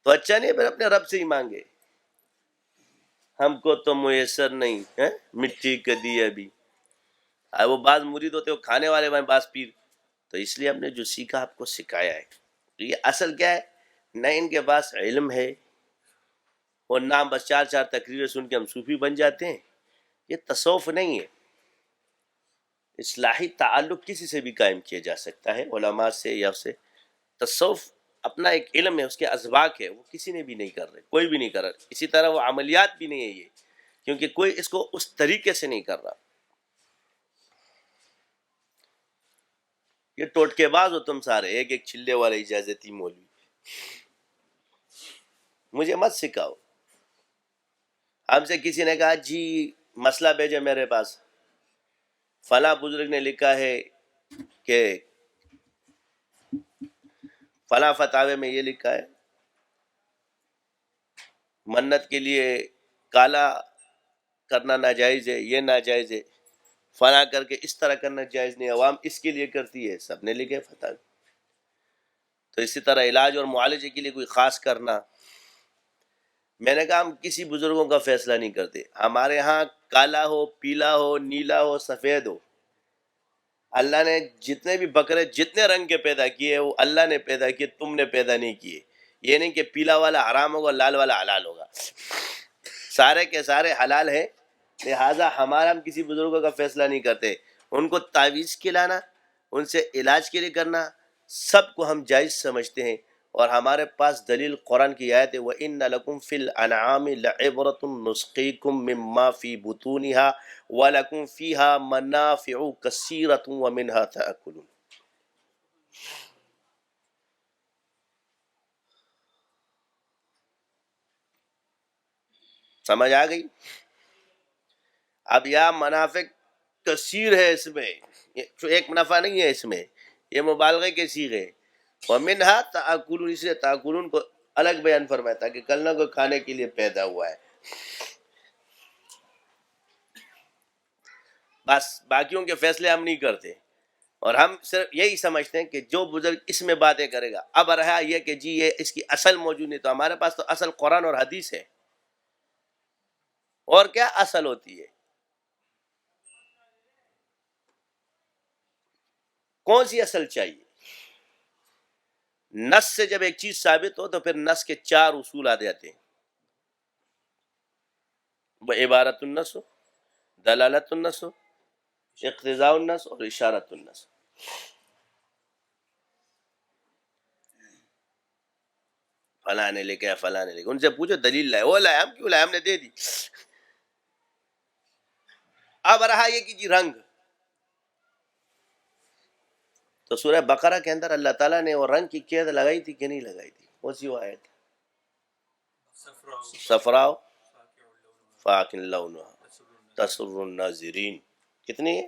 تو اچھا نہیں، پھر اپنے رب سے ہی مانگے. ہم کو تو میسر نہیں ہے مٹی کا دیا بھی. وہ بعض مرید ہوتے وہ کھانے والے ہیں، بعض پیر. تو اس لیے ہم نے جو سیکھا آپ کو سکھایا ہے. تو یہ اصل کیا ہے، نہ ان کے پاس علم ہے اور نہ بس 4 تقریریں سن کے ہم صوفی بن جاتے ہیں. یہ تصوف نہیں ہے. اصلاحی تعلق کسی سے بھی قائم کیا جا سکتا ہے، علماء سے یا سے. تصوف اپنا ایک علم ہے، اس کے اسباق ہے، وہ کسی نے بھی نہیں کر رہے، کوئی بھی نہیں کر رہا. اسی طرح وہ عملیات بھی نہیں ہے یہ، کیونکہ کوئی اس کو اس طریقے سے نہیں کر رہا. یہ ٹوٹکے باز ہو تم سارے، ایک ایک چلے والے اجازتی مولوی. مجھے مت سکھاؤ. ہم سے کسی نے کہا جی مسئلہ بھیجے میرے پاس، فلاں بزرگ نے لکھا ہے کہ فلاں فتاوے میں یہ لکھا ہے منت کے لیے کالا کرنا ناجائز ہے، یہ ناجائز ہے، فلاں کر کے اس طرح کرنا جائز نہیں، عوام اس کے لیے کرتی ہے. سب نے لکھے فتاوے. تو اسی طرح علاج اور معالجے کے لیے کوئی خاص کرنا. میں نے کہا ہم کسی بزرگوں کا فیصلہ نہیں کرتے. ہمارے ہاں کالا ہو، پیلا ہو، نیلا ہو، سفید ہو، اللہ نے جتنے بھی بکرے جتنے رنگ کے پیدا کیے وہ اللہ نے پیدا کیے، تم نے پیدا نہیں کیے. یہ نہیں کہ پیلا والا حرام ہوگا لال والا حلال ہوگا. سارے کے سارے حلال ہیں. لہٰذا ہمارا ہم کسی بزرگوں کا فیصلہ نہیں کرتے. ان کو تعویذ کھلانا، ان سے علاج کے لیے کرنا، سب کو ہم جائز سمجھتے ہیں. اور ہمارے پاس دلیل قرآن کی آیت ہے وَإِنَّ لَكُمْ فِي الْأَنْعَامِ لَعِبْرَةٌ نُسْقِيكُم مِّمَّا فِي بُطُونِهَا وَلَكُمْ فِيهَا مَنَافِعُ كَثِيرَةٌ وَمِنْهَا تَأْكُلُونَ. سمجھ آ گئی؟ اب یا منافع کثیر ہے اس میں، ایک منافع نہیں ہے اس میں، یہ مبالغے کے صیغے. ومنہا تاکلون، اس لیے تاکلون کو الگ بیان فرمایا تھا کہ کل نہ کوئی کھانے کے لیے پیدا ہوا ہے. بس باقیوں کے فیصلے ہم نہیں کرتے، اور ہم صرف یہی سمجھتے ہیں کہ جو بزرگ اس میں باتیں کرے گا. اب رہا یہ کہ جی یہ اس کی اصل موجود نہیں، تو ہمارے پاس تو اصل قرآن اور حدیث ہے. اور کیا اصل ہوتی ہے؟ کون سی اصل چاہیے؟ نص سے جب ایک چیز ثابت ہو تو پھر نص کے 4 اصول آ جاتے ہیں. وہ عبارت النص، دلالت النص، اقتضاء النص اور اشارت النص. فلاں نے لکھا ہے، فلاں نے لکھا، ان سے پوچھو دلیل لائے، وہ لائے، ہم کیوں لائے، ہم نے دے دی. اب رہا یہ کہ جی رنگ، تو سورہ بقرہ کے اندر اللہ تعالیٰ نے وہ رنگ کی قید لگائی تھی کہ نہیں لگائی تھی؟ کون سی وہ آیت؟ صفراء فاقن لونها تسر الناظرین. کتنی ہے؟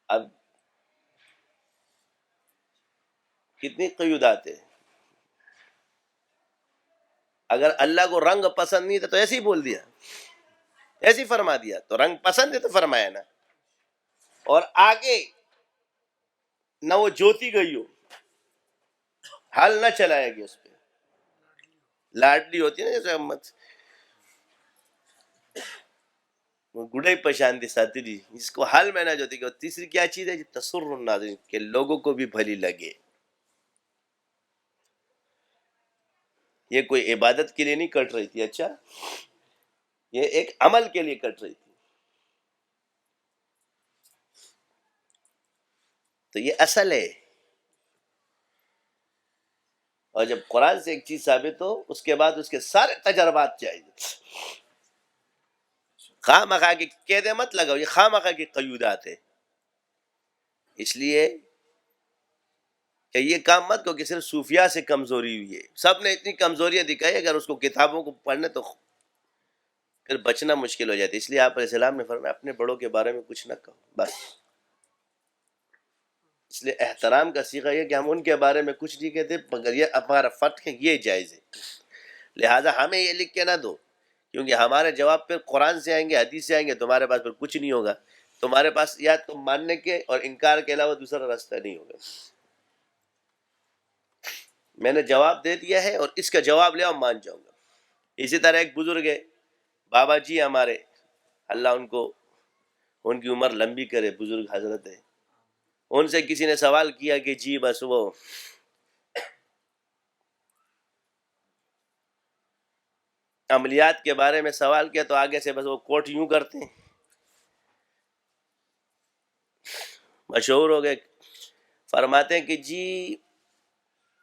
اب کتنی قیودات ہے. اگر اللہ کو رنگ پسند نہیں تھا تو ایسے ہی بول دیا، ایسے ہی فرما دیا. تو رنگ پسند ہے تو فرمایا نا. اور آگے نہ وہ جوتی گئی ہو، حل نہ چلائے گی اس پہ، لاڈلی ہوتی ہے نا جیسے گڑے پشان دی ساتھی دی، جس کو حل میں نہ جوتی. کہ تیسری کیا چیز ہے؟ تسر الناظرین، کہ لوگوں کو بھی بھلی لگے. یہ کوئی عبادت کے لیے نہیں کٹ رہی تھی، اچھا یہ ایک عمل کے لیے کٹ رہی تھی. تو یہ اصل ہے. اور جب قرآن سے ایک چیز ثابت ہو، اس کے بعد اس کے سارے تجربات چاہیے. خواہ مخواہ کی قیدیں مت لگاؤ، یہ خواہ مخواہ کی قیودات ہے. اس لیے کہ یہ کام مت کو کہ صرف صوفیاء سے کمزوری ہوئی ہے. سب نے اتنی کمزوریاں دکھائی، اگر اس کو کتابوں کو پڑھنے تو پھر بچنا مشکل ہو جاتی ہے. اس لیے آپ علیہ السلام نے فرمایا اپنے بڑوں کے بارے میں کچھ نہ کہو بس. اس لیے احترام کا صیغہ یہ کہ ہم ان کے بارے میں کچھ نہیں کہتے، مگر یہ ہمارا فتح ہے، یہ جائز ہے. لہٰذا ہمیں یہ لکھ کے نہ دو، کیونکہ ہمارے جواب پھر قرآن سے آئیں گے، حدیث سے آئیں گے، تمہارے پاس پھر کچھ نہیں ہوگا. تمہارے پاس یا تم ماننے کے اور انکار کے علاوہ دوسرا راستہ نہیں ہوگا. میں نے جواب دے دیا ہے اور اس کا جواب لے اور مان جاؤں گا. اسی طرح ایک بزرگ ہے، بابا جی ہمارے، اللہ ان کو ان کی عمر لمبی کرے، بزرگ حضرت ہے. ان سے کسی نے سوال کیا کہ جی بس وہ عملیات کے بارے میں سوال کیا، تو آگے سے بس وہ کوٹ یوں کرتے ہیں، مشہور ہو گئے. فرماتے ہیں کہ جی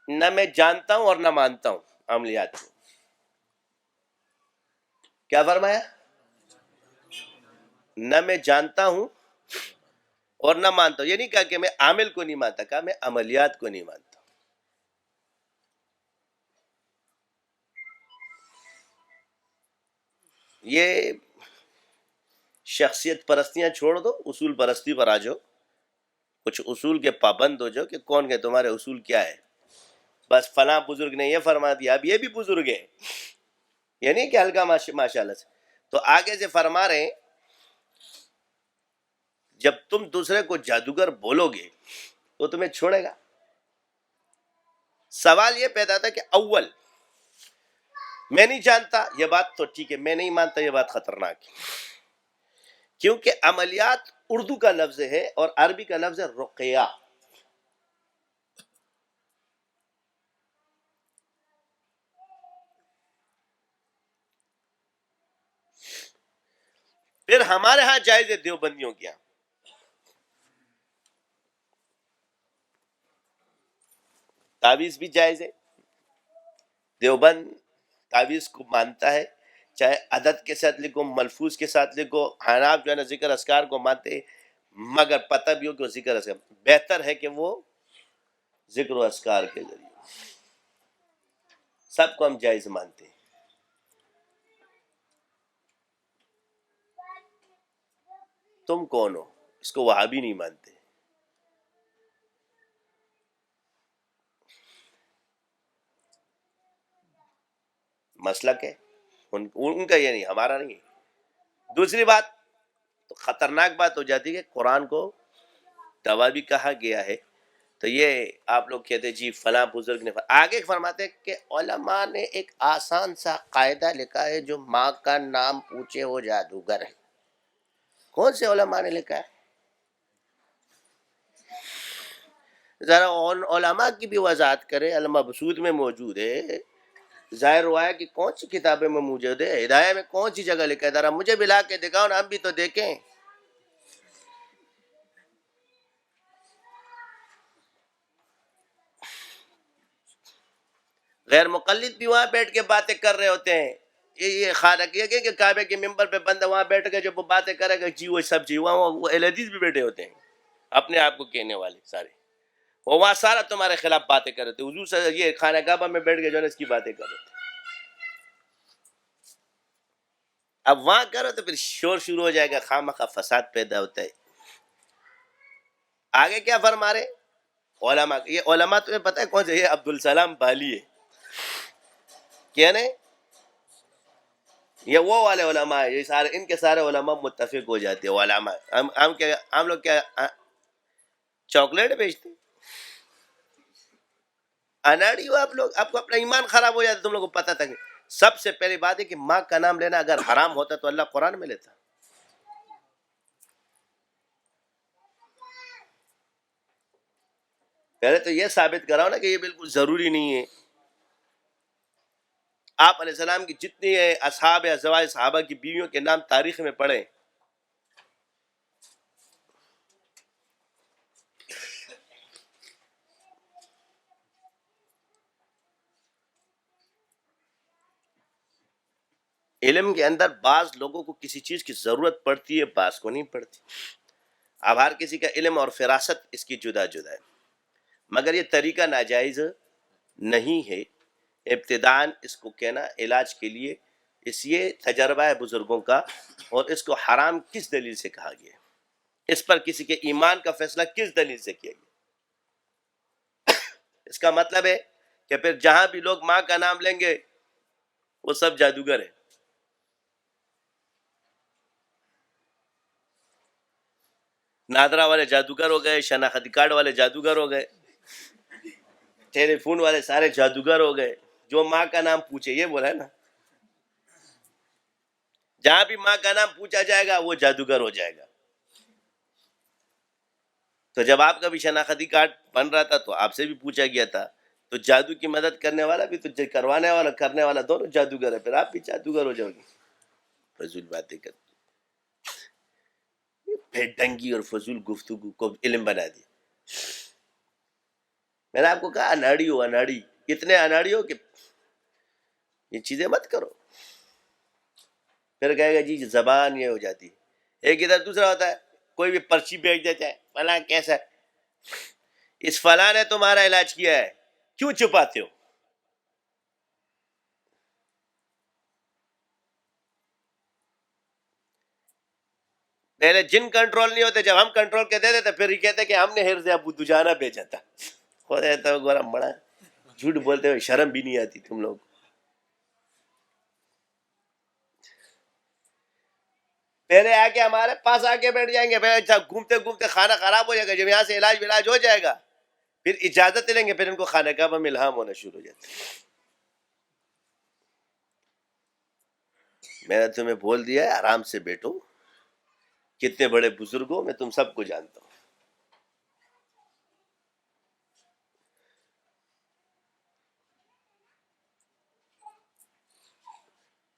نہ میں جانتا ہوں اور نہ مانتا ہوں عملیات کو. کیا فرمایا؟ نہ میں جانتا ہوں اور نہ مانتا ہوں. یہ نہیں کہا کہ میں عامل کو نہیں مانتا، کہا میں عملیات کو نہیں مانتا. یہ شخصیت پرستیاں چھوڑ دو، اصول پرستی پر آ جاؤ. کچھ اصول کے پابند ہو جاؤ کہ کون کہ تمہارے اصول کیا ہے. بس فلاں بزرگ نے یہ فرما دیا، اب یہ بھی بزرگ ہیں، یہ نہیں کہ ہلکا ماشاء اللہ سے. تو آگے سے فرما رہے ہیں جب تم دوسرے کو جادوگر بولو گے تو تمہیں چھوڑے گا. سوال یہ پیدا تھا کہ اول میں نہیں جانتا، یہ بات تو ٹھیک ہے، میں نہیں مانتا، یہ بات خطرناک ہے، کیونکہ عملیات اردو کا لفظ ہے اور عربی کا لفظ ہے رقیہ. پھر ہمارے ہاں جائز ہے دیوبندیوں کے یہاں تعویذ بھی جائز ہے. دیوبند تعویذ کو مانتا ہے، چاہے عدد کے ساتھ لکھو، ملفوظ کے ساتھ لکھو. حناف جو ہے نا ذکر اذکار کو مانتے، مگر پتہ بھی ہو کہ وہ ذکر اذکار بہتر ہے کہ وہ ذکر و اذکار کے ذریعے. سب کو ہم جائز مانتے ہیں. تم کون ہو؟ اس کو وہابی نہیں مانتے. مسلک ہے ان کا، یہ نہیں، ہمارا نہیں ہے. دوسری بات تو خطرناک بات ہو جاتی ہے کہ قرآن کو دوا بھی کہا گیا ہے. تو یہ آپ لوگ کہتے جی فلاں بزرگ نے آگے فرماتے ہیں کہ علماء نے ایک آسان سا قاعدہ لکھا ہے، جو ماں کا نام پوچھے وہ جادوگر ہے. کون سے علماء نے لکھا ہے؟ ذرا علماء کی بھی وضاحت کرے. المبسوط میں موجود ہے، ظاہر ہوا ہے کہ کون سی کتابیں میں موجود ہے، ہدایہ میں کون سی جگہ لکھا ہے؟ ذرا مجھے بھی لا کے دکھاؤ نا، ہم بھی تو دیکھیں. غیر مقلد بھی وہاں بیٹھ کے باتیں کر رہے ہوتے ہیں. یہ خانہ کہ کعبے کے ممبر پہ بندہ وہاں بیٹھ کے جب وہ باتیں کرے گا جی وہ سب جی وہاں وہ اہل حدیث بھی بیٹھے ہوتے ہیں اپنے آپ کو کہنے والے سارے، وہ وہاں سارا تمہارے خلاف باتیں کر رہے تھے. حضور سے یہ خانہ کعبہ میں بیٹھ کے جو ہے اس کی باتیں کر رہے تھے. اب وہاں کرو تو پھر شور شروع ہو جائے گا، خواہ فساد پیدا ہوتا ہے. آگے کیا فرما رہے علماء؟ یہ علماء تمہیں پتہ ہے کون سے؟ یہ عبدالسلام بالی ہے. کیا نہیں؟ یہ وہ والے علماء ہیں، یہ سارے ان کے سارے علماء متفق ہو جاتے ہیں. علماء ہم لوگ کیا چاکلیٹ بیچتے ہیں؟ اناڑی ہو آپ لوگ. آپ کو اپنا ایمان خراب ہو جاتا. تم لوگوں کو پتہ تھا کہ سب سے پہلی بات ہے کہ ماں کا نام لینا اگر حرام ہوتا تو اللہ قرآن میں لیتا. پہلے تو یہ ثابت کراؤ نا کہ یہ بالکل ضروری نہیں ہے. آپ علیہ السلام کی جتنی اصحاب ازواج صحابہ کی بیویوں کے نام تاریخ میں پڑھیں، علم کے اندر بعض لوگوں کو کسی چیز کی ضرورت پڑتی ہے، بعض کو نہیں پڑتی. اب ہر کسی کا علم اور فراست اس کی جدا جدا ہے، مگر یہ طریقہ ناجائز نہیں ہے. ابتداً اس کو کہنا علاج کے لیے، اس یہ تجربہ ہے بزرگوں کا. اور اس کو حرام کس دلیل سے کہا گیا؟ اس پر کسی کے ایمان کا فیصلہ کس دلیل سے کیا گیا؟ اس کا مطلب ہے کہ پھر جہاں بھی لوگ ماں کا نام لیں گے وہ سب جادوگر ہیں. نادرا والے جادوگر ہو گئے، شناختی کارڈ والے جادوگر ہو گئے، ٹیلی فون والے سارے جادوگر ہو گئے. جو ماں کا نام پوچھے، یہ بولا ہے نا، جہاں بھی ماں کا نام پوچھا جائے گا وہ جادوگر ہو جائے گا. تو جب آپ کا بھی شناختی کارڈ بن رہا تھا تو آپ سے بھی پوچھا گیا تھا. تو جادو کی مدد کرنے والا بھی تو کروانے والا کرنے والا دونوں جادوگر ہے. پھر آپ بھی جادوگر ہو جاؤ گے. فضول باتیں کرتے، بے ڈنگی اور فضول گفتگو کو علم بنا دیا. میں نے آپ کو کہا اناڑی ہو، اناڑی اتنے اناڑی ہو کہ یہ چیزیں مت کرو. پھر کہے گا جی زبان یہ ہو جاتی ہے. ایک ادھر دوسرا ہوتا ہے، کوئی بھی پرچی بھیج دیتا ہے فلاں کیسا ہے. اس فلاں نے تمہارا علاج کیا ہے، کیوں چھپاتے ہو؟ پہلے جن کنٹرول نہیں ہوتے، جب ہم کنٹرول کے دے دیتے پھر یہ کہتے کہ ہم نے حرز ابو دجانہ بھیجا تھا. خدا تو گورا بڑا جھوٹ بولتے ہوئے شرم بھی نہیں آتی تم لوگ. پہلے آ کے ہمارے پاس آ کے بیٹھ جائیں گے، پھر گھومتے گھومتے کھانا خراب ہو جائے گا. جب یہاں سے علاج ہو جائے گا پھر اجازت لیں گے، پھر ان کو خانہ کعبہ میں الہام ہونا شروع ہو جاتا ہے. میں نے تمہیں بول دیا ہے آرام سے بیٹھو. کتنے بڑے بزرگ ہو میں تم سب کو جانتا ہوں.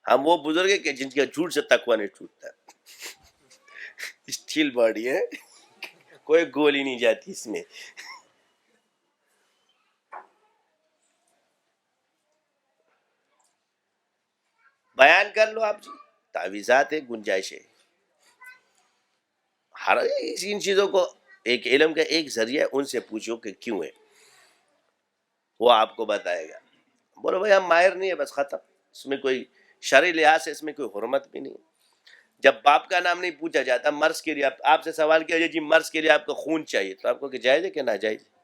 ہم وہ بزرگ ہیں کہ جن کا جھوٹ سے تقوی نہیں ٹوٹتا. اسٹیل باڈی ہے، کوئی گولی نہیں جاتی اس میں. بیان کر لو آپ جی، تعویذات ہے، گنجائش ہے. ہر ان چیزوں کو ایک علم کا ایک ذریعہ ہے، ان سے پوچھو کہ کیوں ہے، وہ آپ کو بتائے گا. بولو بھائی ہم ماہر نہیں ہے، بس ختم، اس میں کوئی شرعی لحاظ سے اس میں کوئی حرمت بھی نہیں ہے۔ جب باپ کا نام نہیں پوچھا جاتا، مرض کے لیے آپ سے سوال کیا جائے جی مرض کے لیے آپ کو خون چاہیے، تو آپ کو کہ جائز ہے کہ ناجائز ہے؟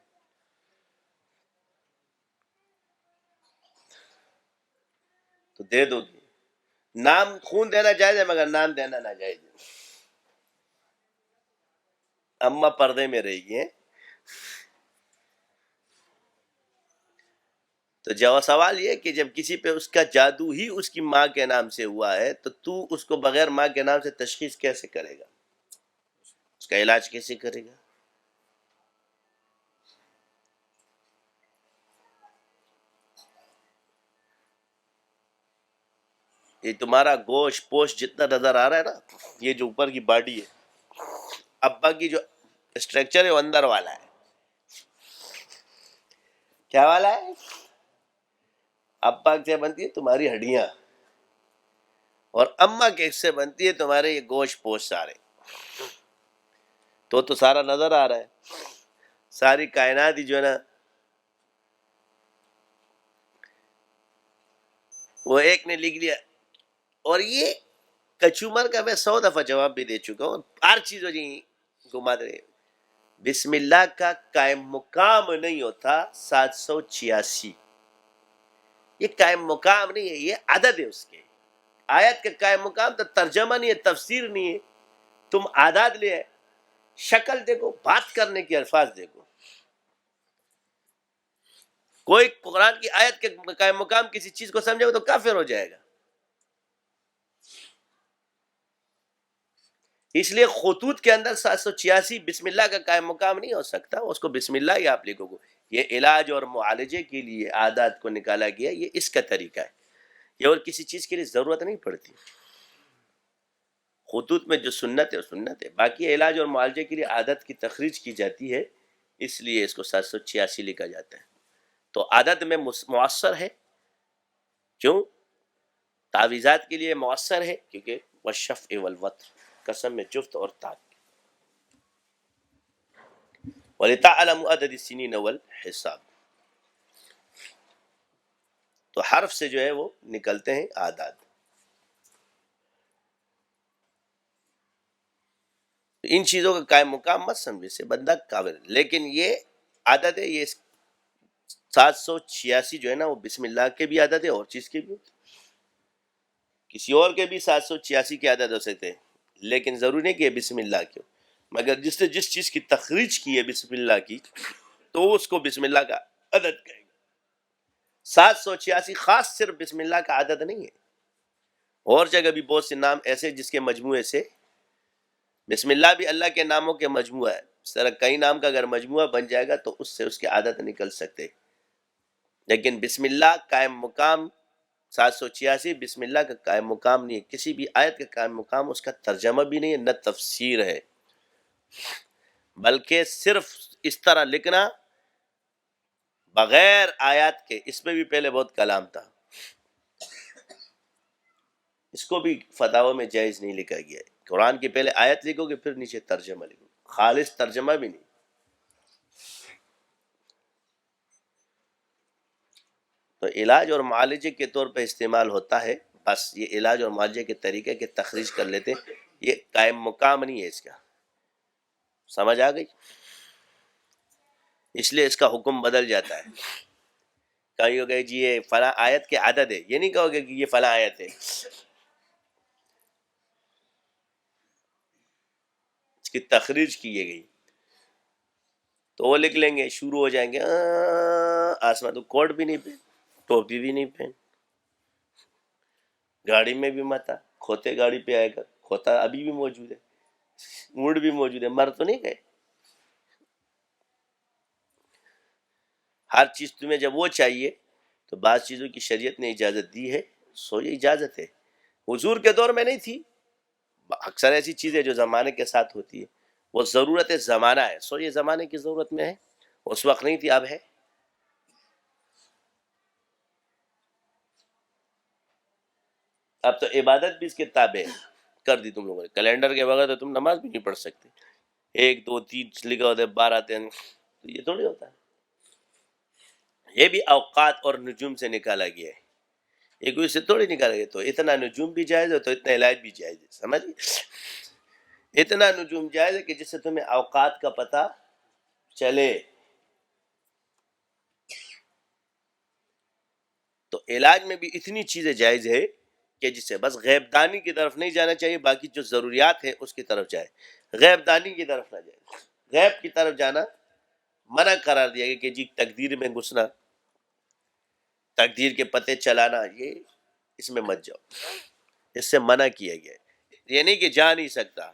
تو دے دو گے۔ نام خون دینا جائز ہے مگر نام دینا ناجائز ہے۔ اماں پردے میں رہی گی ہیں۔ تو جواب سوال یہ کہ جب کسی پہ اس کا جادو ہی اس کی ماں کے نام سے ہوا ہے تو اس کو بغیر ماں کے نام سے تشخیص کیسے کرے گا؟ اس کا علاج کیسے کرے گا؟ یہ تمہارا گوشت پوش جتنا نظر آ رہا ہے نا، یہ جو اوپر کی باڈی ہے، ابا کی جو اسٹرکچر ہے وہ اندر والا ہے۔ کیا والا ہے؟ ابا سے بنتی ہے تمہاری ہڈیاں، اور اما کے سے بنتی ہے تمہارے یہ گوشت پوش سارے۔ تو سارا نظر آ رہا ہے، ساری کائنات ہی جو ہے نا وہ ایک نے لکھ لیا۔ اور یہ کچومر کا میں 100 دفعہ جواب بھی دے چکا ہوں، ہر چیز ہو جی گھما دے۔ بسم اللہ کا قائم مقام نہیں ہوتا 786، یہ قائم مقام نہیں ہے، یہ عدد ہے اس کے۔ آیت کا قائم مقام تو ترجمہ نہیں ہے، تفسیر نہیں ہے، تم اعداد لے آئے۔ شکل دیکھو، بات کرنے کے الفاظ دیکھو۔ کوئی قرآن کی آیت کے قائم مقام کسی چیز کو سمجھے گا تو کافر ہو جائے گا۔ اس لیے خطوط کے اندر 786 بسم اللہ کا قائم مقام نہیں ہو سکتا، اس کو بسم اللہ ہی آپ لکھو گے۔ یہ علاج اور معالجے کے لیے عادات کو نکالا گیا، یہ اس کا طریقہ ہے، یہ اور کسی چیز کے لیے ضرورت نہیں پڑتی۔ خطوط میں جو سنت ہے وہ سنت ہے، باقی علاج اور معالجے کے لیے عادت کی تخریج کی جاتی ہے، اس لیے اس کو 786 لکھا جاتا ہے۔ تو عادت میں مؤثر ہے، کیوں؟ تعویذات کے لیے مؤثر ہے کیونکہ والشفع والوتر، قسم میں جفت اور تاک۔ وَلِتَعْلَمُوا عَدَدَ السِّنِينَ وَالْحِسَابَ، تو حرف سے جو ہے وہ نکلتے ہیں اعداد۔ ان چیزوں کا قائم مقام مت سمجھے سے بندہ کافر، لیکن یہ عدد ہے، یہ 786 جو ہے نا وہ بسم اللہ کے بھی عدد ہے اور چیز کے بھی، کسی اور کے بھی 786 کے عدد ہو سکتے ہیں، لیکن ضروری نہیں کہ یہ بسم اللہ کے ہو، مگر جس نے جس چیز کی تخریج کی ہے بسم اللہ کی تو اس کو بسم اللہ کا عدد کہے گا۔ 786 خاص صرف بسم اللہ کا عدد نہیں ہے، اور جگہ بھی بہت سے نام ایسے جس کے مجموعے سے، بسم اللہ بھی اللہ کے ناموں کے مجموعہ ہے، اس طرح کئی نام کا اگر مجموعہ بن جائے گا تو اس سے اس کے عدد نکل سکتے، لیکن بسم اللہ قائم مقام 786 بسم اللہ کا قائم مقام نہیں ہے، کسی بھی آیت کا قائم مقام اس کا ترجمہ بھی نہیں ہے، نہ تفسیر ہے، بلکہ صرف اس طرح لکھنا بغیر آیات کے، اس میں بھی پہلے بہت کلام تھا، اس کو بھی فتاوی میں جائز نہیں لکھا گیا ہے۔ قرآن کی پہلے آیت لکھو گے پھر نیچے ترجمہ لکھو، خالص ترجمہ بھی نہیں۔ تو علاج اور معالجے کے طور پہ استعمال ہوتا ہے، بس یہ علاج اور معالجے کے طریقے کے تخریج کر لیتے ہیں، یہ قائم مقام نہیں ہے اس کا، سمجھ آ گئی؟ اس لیے اس کا حکم بدل جاتا ہے، کہیں ہو گئے جی یہ فلاں آیت کے عدد ہے، یہ نہیں کہو گے کہ یہ فلاں آیت ہے، اس کی تخریج کی گئی تو وہ لکھ لیں گے، شروع ہو جائیں گے آسمان تو کوٹ بھی نہیں پہن، ٹوپی بھی نہیں پہن، گاڑی میں بھی مت آ، کھوتے گاڑی پہ آئے گا، کھوتا ابھی بھی موجود ہے، اونٹ بھی موجود ہے، مر تو نہیں گئے۔ ہر چیز تمہیں جب وہ چاہیے تو بعض چیزوں کی شریعت نے اجازت دی ہے، سو یہ اجازت ہے، حضور کے دور میں نہیں تھی، اکثر ایسی چیزیں جو زمانے کے ساتھ ہوتی ہے وہ ضرورت زمانہ ہے، سو یہ زمانے کی ضرورت میں ہے، اس وقت نہیں تھی، اب ہے۔ اب تو عبادت بھی اس کے تابع کر دی تم لوگوں نے، کیلنڈر کے بغیر تو تم نماز بھی نہیں پڑھ سکتے، 1 2 3 لکھا ہوتا ہے 12 13، تو یہ تھوڑی ہوتا ہے، یہ بھی اوقات اور نجوم سے نکالا گیا ہے، یہ کوئی سے تھوڑی نکالا گیا. تو اتنا نجوم بھی جائز ہے تو اتنا علاج بھی جائز ہے، سمجھ. اتنا نجوم جائز ہے کہ جس سے تمہیں اوقات کا پتہ چلے. تو علاج میں بھی اتنی چیزیں جائز ہے کہ جس سے بس غیب دانی کی طرف نہیں جانا چاہیے، باقی جو ضروریات ہیں اس کی طرف جائے، غیب دانی کی طرف نہ جائے. غیب کی طرف جانا منع قرار دیا گیا کہ جی تقدیر میں گھسنا، تقدیر کے پتے چلانا، یہ اس میں مت جاؤ، اس سے منع کیا گیا ہے. یہ نہیں کہ جا نہیں سکتا،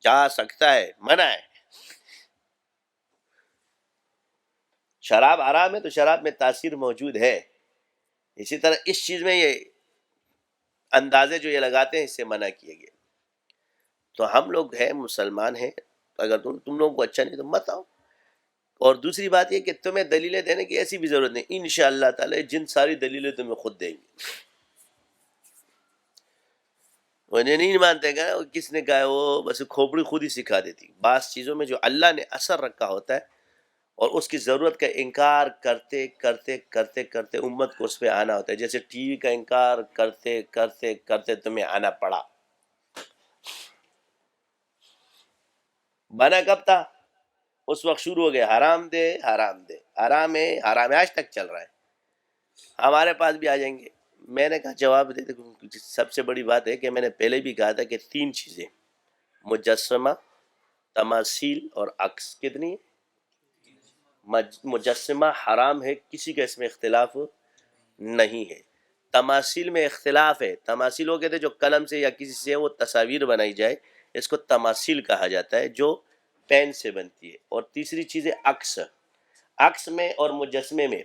جا سکتا ہے، منع ہے. شراب حرام ہے تو شراب میں تاثیر موجود ہے، اسی طرح اس چیز میں یہ اندازے جو یہ لگاتے ہیں اس سے منع کیے گئے. تو ہم لوگ ہیں، مسلمان ہیں، اگر تم لوگوں کو اچھا نہیں تو مت آؤ. اور دوسری بات یہ کہ تمہیں دلیلیں دینے کی ایسی بھی ضرورت نہیں، انشاءاللہ تعالی جن ساری دلیلیں تمہیں خود دیں گے. وہ نہیں مانتے گا، کس نے کہا، وہ بس کھوپڑی خود ہی سکھا دیتی. بعض چیزوں میں جو اللہ نے اثر رکھا ہوتا ہے اور اس کی ضرورت کا انکار کرتے کرتے کرتے کرتے امت کو اس پہ آنا ہوتا ہے. جیسے ٹی وی کا انکار کرتے کرتے کرتے تمہیں آنا پڑا. بنا کب تھا؟ اس وقت شروع ہو گیا حرام دے حرام دے، حرام ہے حرام ہے، آج تک چل رہا ہے. ہمارے پاس بھی آ جائیں گے. میں نے کہا جواب دے دے. سب سے بڑی بات ہے کہ میں نے پہلے بھی کہا تھا کہ 3 چیزیں، مجسمہ، تماثیل اور عکس. کتنی ہیں؟ مجسمہ حرام ہے، کسی کا اس میں اختلاف نہیں ہے. تماثیل میں اختلاف ہے. تماثیل وہ کہتے ہیں جو قلم سے یا کسی سے وہ تصاویر بنائی جائے، اس کو تماثیل کہا جاتا ہے، جو پین سے بنتی ہے. اور تیسری چیز ہے عکس. عکس میں اور مجسمے میں،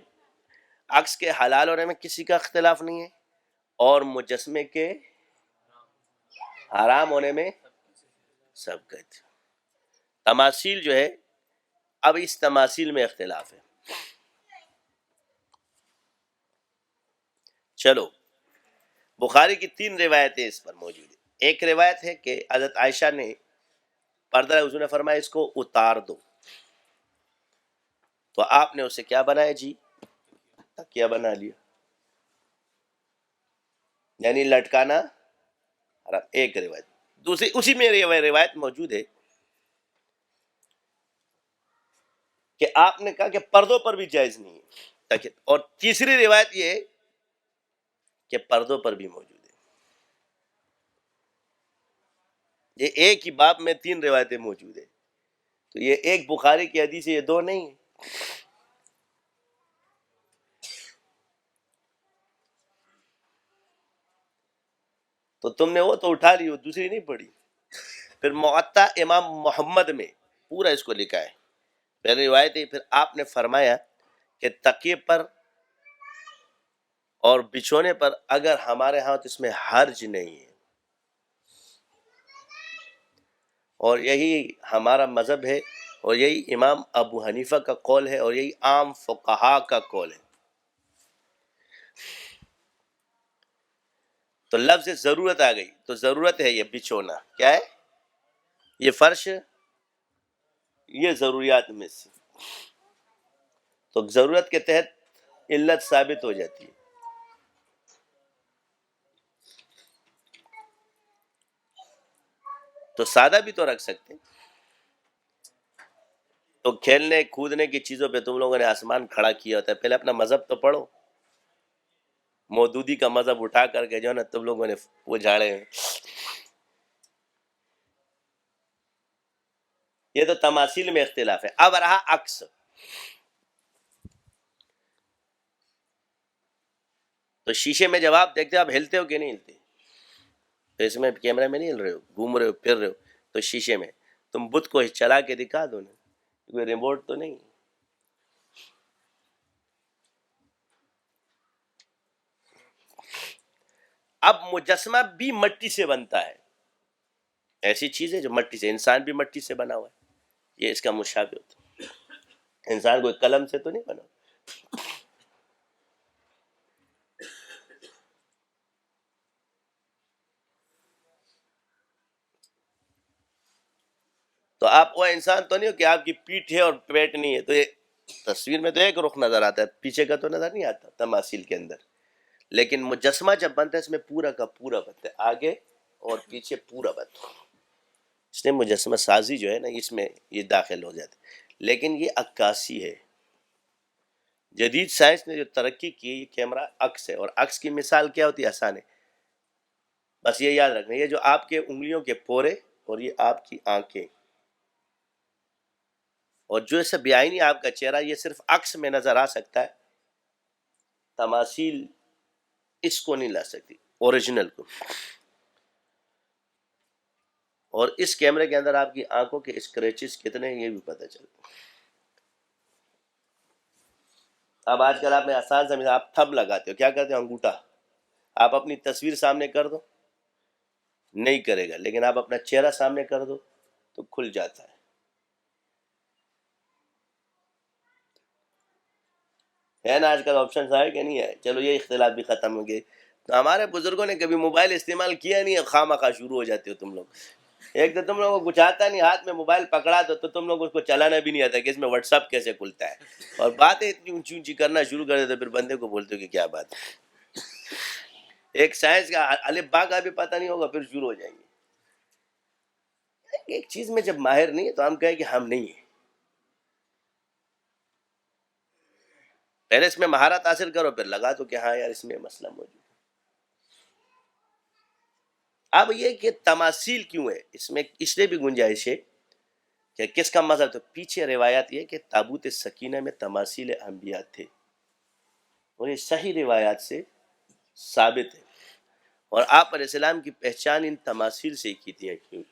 عکس کے حلال ہونے میں کسی کا اختلاف نہیں ہے، اور مجسمے کے حرام ہونے میں سب کا. تماثیل جو ہے، اب اس تماثیل میں اختلاف ہے. چلو، بخاری کی 3 روایتیں اس پر موجود ہیں. ایک روایت ہے کہ حضرت عائشہ نے پردہ، حضور نے فرمایا اس کو اتار دو. تو آپ نے اسے کیا بنایا جی؟ تکیہ بنا لیا، یعنی لٹکانا حرام. ایک روایت. دوسری اسی میں روایت موجود ہے کہ آپ نے کہا کہ پردوں پر بھی جائز نہیں ہے. اور تیسری روایت یہ ہے کہ پردوں پر بھی موجود ہے. یہ ایک ہی باب میں 3 روایتیں موجود ہیں. تو یہ ایک بخاری کی حدیث ہے، یہ 2 نہیں ہیں. تو تم نے وہ تو اٹھا لی، وہ دوسری نہیں پڑھی. پھر معطا امام محمد میں پورا اس کو لکھا ہے. پہلی روایت ہے، پھر آپ نے فرمایا کہ تکیے پر اور بچھونے پر اگر ہمارے ہاں تو اس میں حرج نہیں ہے. اور یہی ہمارا مذہب ہے، اور یہی امام ابو حنیفہ کا قول ہے، اور یہی عام فقہا کا قول ہے. تو لفظ ضرورت آ گئی، تو ضرورت ہے یہ بچھونا. کیا ہے؟ یہ فرش، یہ ضروریات میں سے. تو ضرورت کے تحت علت ثابت ہو جاتی ہے. تو سادہ بھی تو رکھ سکتے. تو کھیلنے کودنے کی چیزوں پہ تم لوگوں نے آسمان کھڑا کیا ہوتا ہے. پہلے اپنا مذہب تو پڑھو. مودودی کا مذہب اٹھا کر کے جو ہے نا تم لوگوں نے وہ جھاڑے ہیں. یہ تو تماثیل میں اختلاف ہے. اب رہا عکس. تو شیشے میں جب آپ دیکھتے ہو، آپ ہلتے ہو کہ نہیں ہلتے؟ تو اس میں کیمرہ میں نہیں ہل رہے ہو، گھوم رہے ہو، پھر رہے ہو. تو شیشے میں تم بت کو چلا کے دکھا دو نا، کوئی ریموٹ تو نہیں. اب مجسمہ بھی مٹی سے بنتا ہے. ایسی چیز ہے جو مٹی سے، انسان بھی مٹی سے بنا ہوا ہے. یہ اس کا مشابہ ہوتا ہے. انسان کوئی قلم سے تو نہیں بنا. تو آپ وہ انسان تو نہیں ہو کہ آپ کی پیٹھ ہے اور پیٹ نہیں ہے. تو یہ تصویر میں تو ایک رخ نظر آتا ہے، پیچھے کا تو نظر نہیں آتا تماثیل کے اندر، لیکن مجسمہ جب بنتا ہے اس میں پورا کا پورا بنتا ہے، آگے اور پیچھے پورا بنتا ہے، اس نے مجسمہ سازی جو ہے نا اس میں یہ داخل ہو جاتا ہے، لیکن یہ عکاسی ہے۔ جدید سائنس نے جو ترقی کی یہ کیمرہ عکس ہے، اور عکس کی مثال کیا ہوتی ہے؟ آسان ہے، بس یہ یاد رکھنا، یہ جو آپ کے انگلیوں کے پورے اور یہ آپ کی آنکھیں اور جو ایسا بیائی آپ کا چہرہ، یہ صرف عکس میں نظر آ سکتا ہے، تماثیل اس کو نہیں لا سکتی، اوریجنل کو۔ اور اس کیمرے کے اندر آپ کی آنکھوں کے اسکریچز کتنے ہیں یہ بھی پتہ چلتا ہے۔ اب آج کل آپ نے آسان سمجھا، آپ تھم لگاتے ہو، کیا کرتے ہو؟ انگوٹھا۔ آپ اپنی تصویر سامنے کر دو نہیں کرے گا، لیکن آپ اپنا چہرہ سامنے کر دو تو کھل جاتا ہے نا؟ آج کل آپشنز آئے کہ نہیں ہے؟ چلو یہ اختلاف بھی ختم ہو گئے۔ تو ہمارے بزرگوں نے کبھی موبائل استعمال کیا نہیں ہے، خواہ مخواہ شروع ہو جاتے ہو تم لوگ۔ ایک تو تم لوگوں کو کچھ آتا نہیں، ہاتھ میں موبائل پکڑا دو تو تم لوگ اس کو چلانا بھی نہیں آتا کہ اس میں واٹس ایپ کیسے کھلتا ہے، اور باتیں اتنی اونچی اونچی کرنا شروع کر دیتے، پھر بندے کو بولتے ہو کہ کیا بات ہے۔ ایک سائنس کا الف با کا بھی پتہ نہیں ہوگا، پھر شروع ہو جائیں گے۔ ایک چیز میں جب ماہر نہیں ہے تو ہم کہیں کہ ہم نہیں ہیں، پہلے اس میں مہارت حاصل کرو، پھر لگا تو کہ ہاں یار اس میں مسئلہ موجود ہے۔ اب یہ کہ تماثیل کیوں ہے اس میں، اس لیے بھی گنجائش ہے کہ کس کا مذہب، تو پیچھے روایات یہ کہ تابوت سکینہ میں تماثیل انبیاء تھے، اور یہ صحیح روایات سے ثابت ہے، اور آپ علیہ السلام کی پہچان ان تماثیل سے کی تھی۔ کیوں؟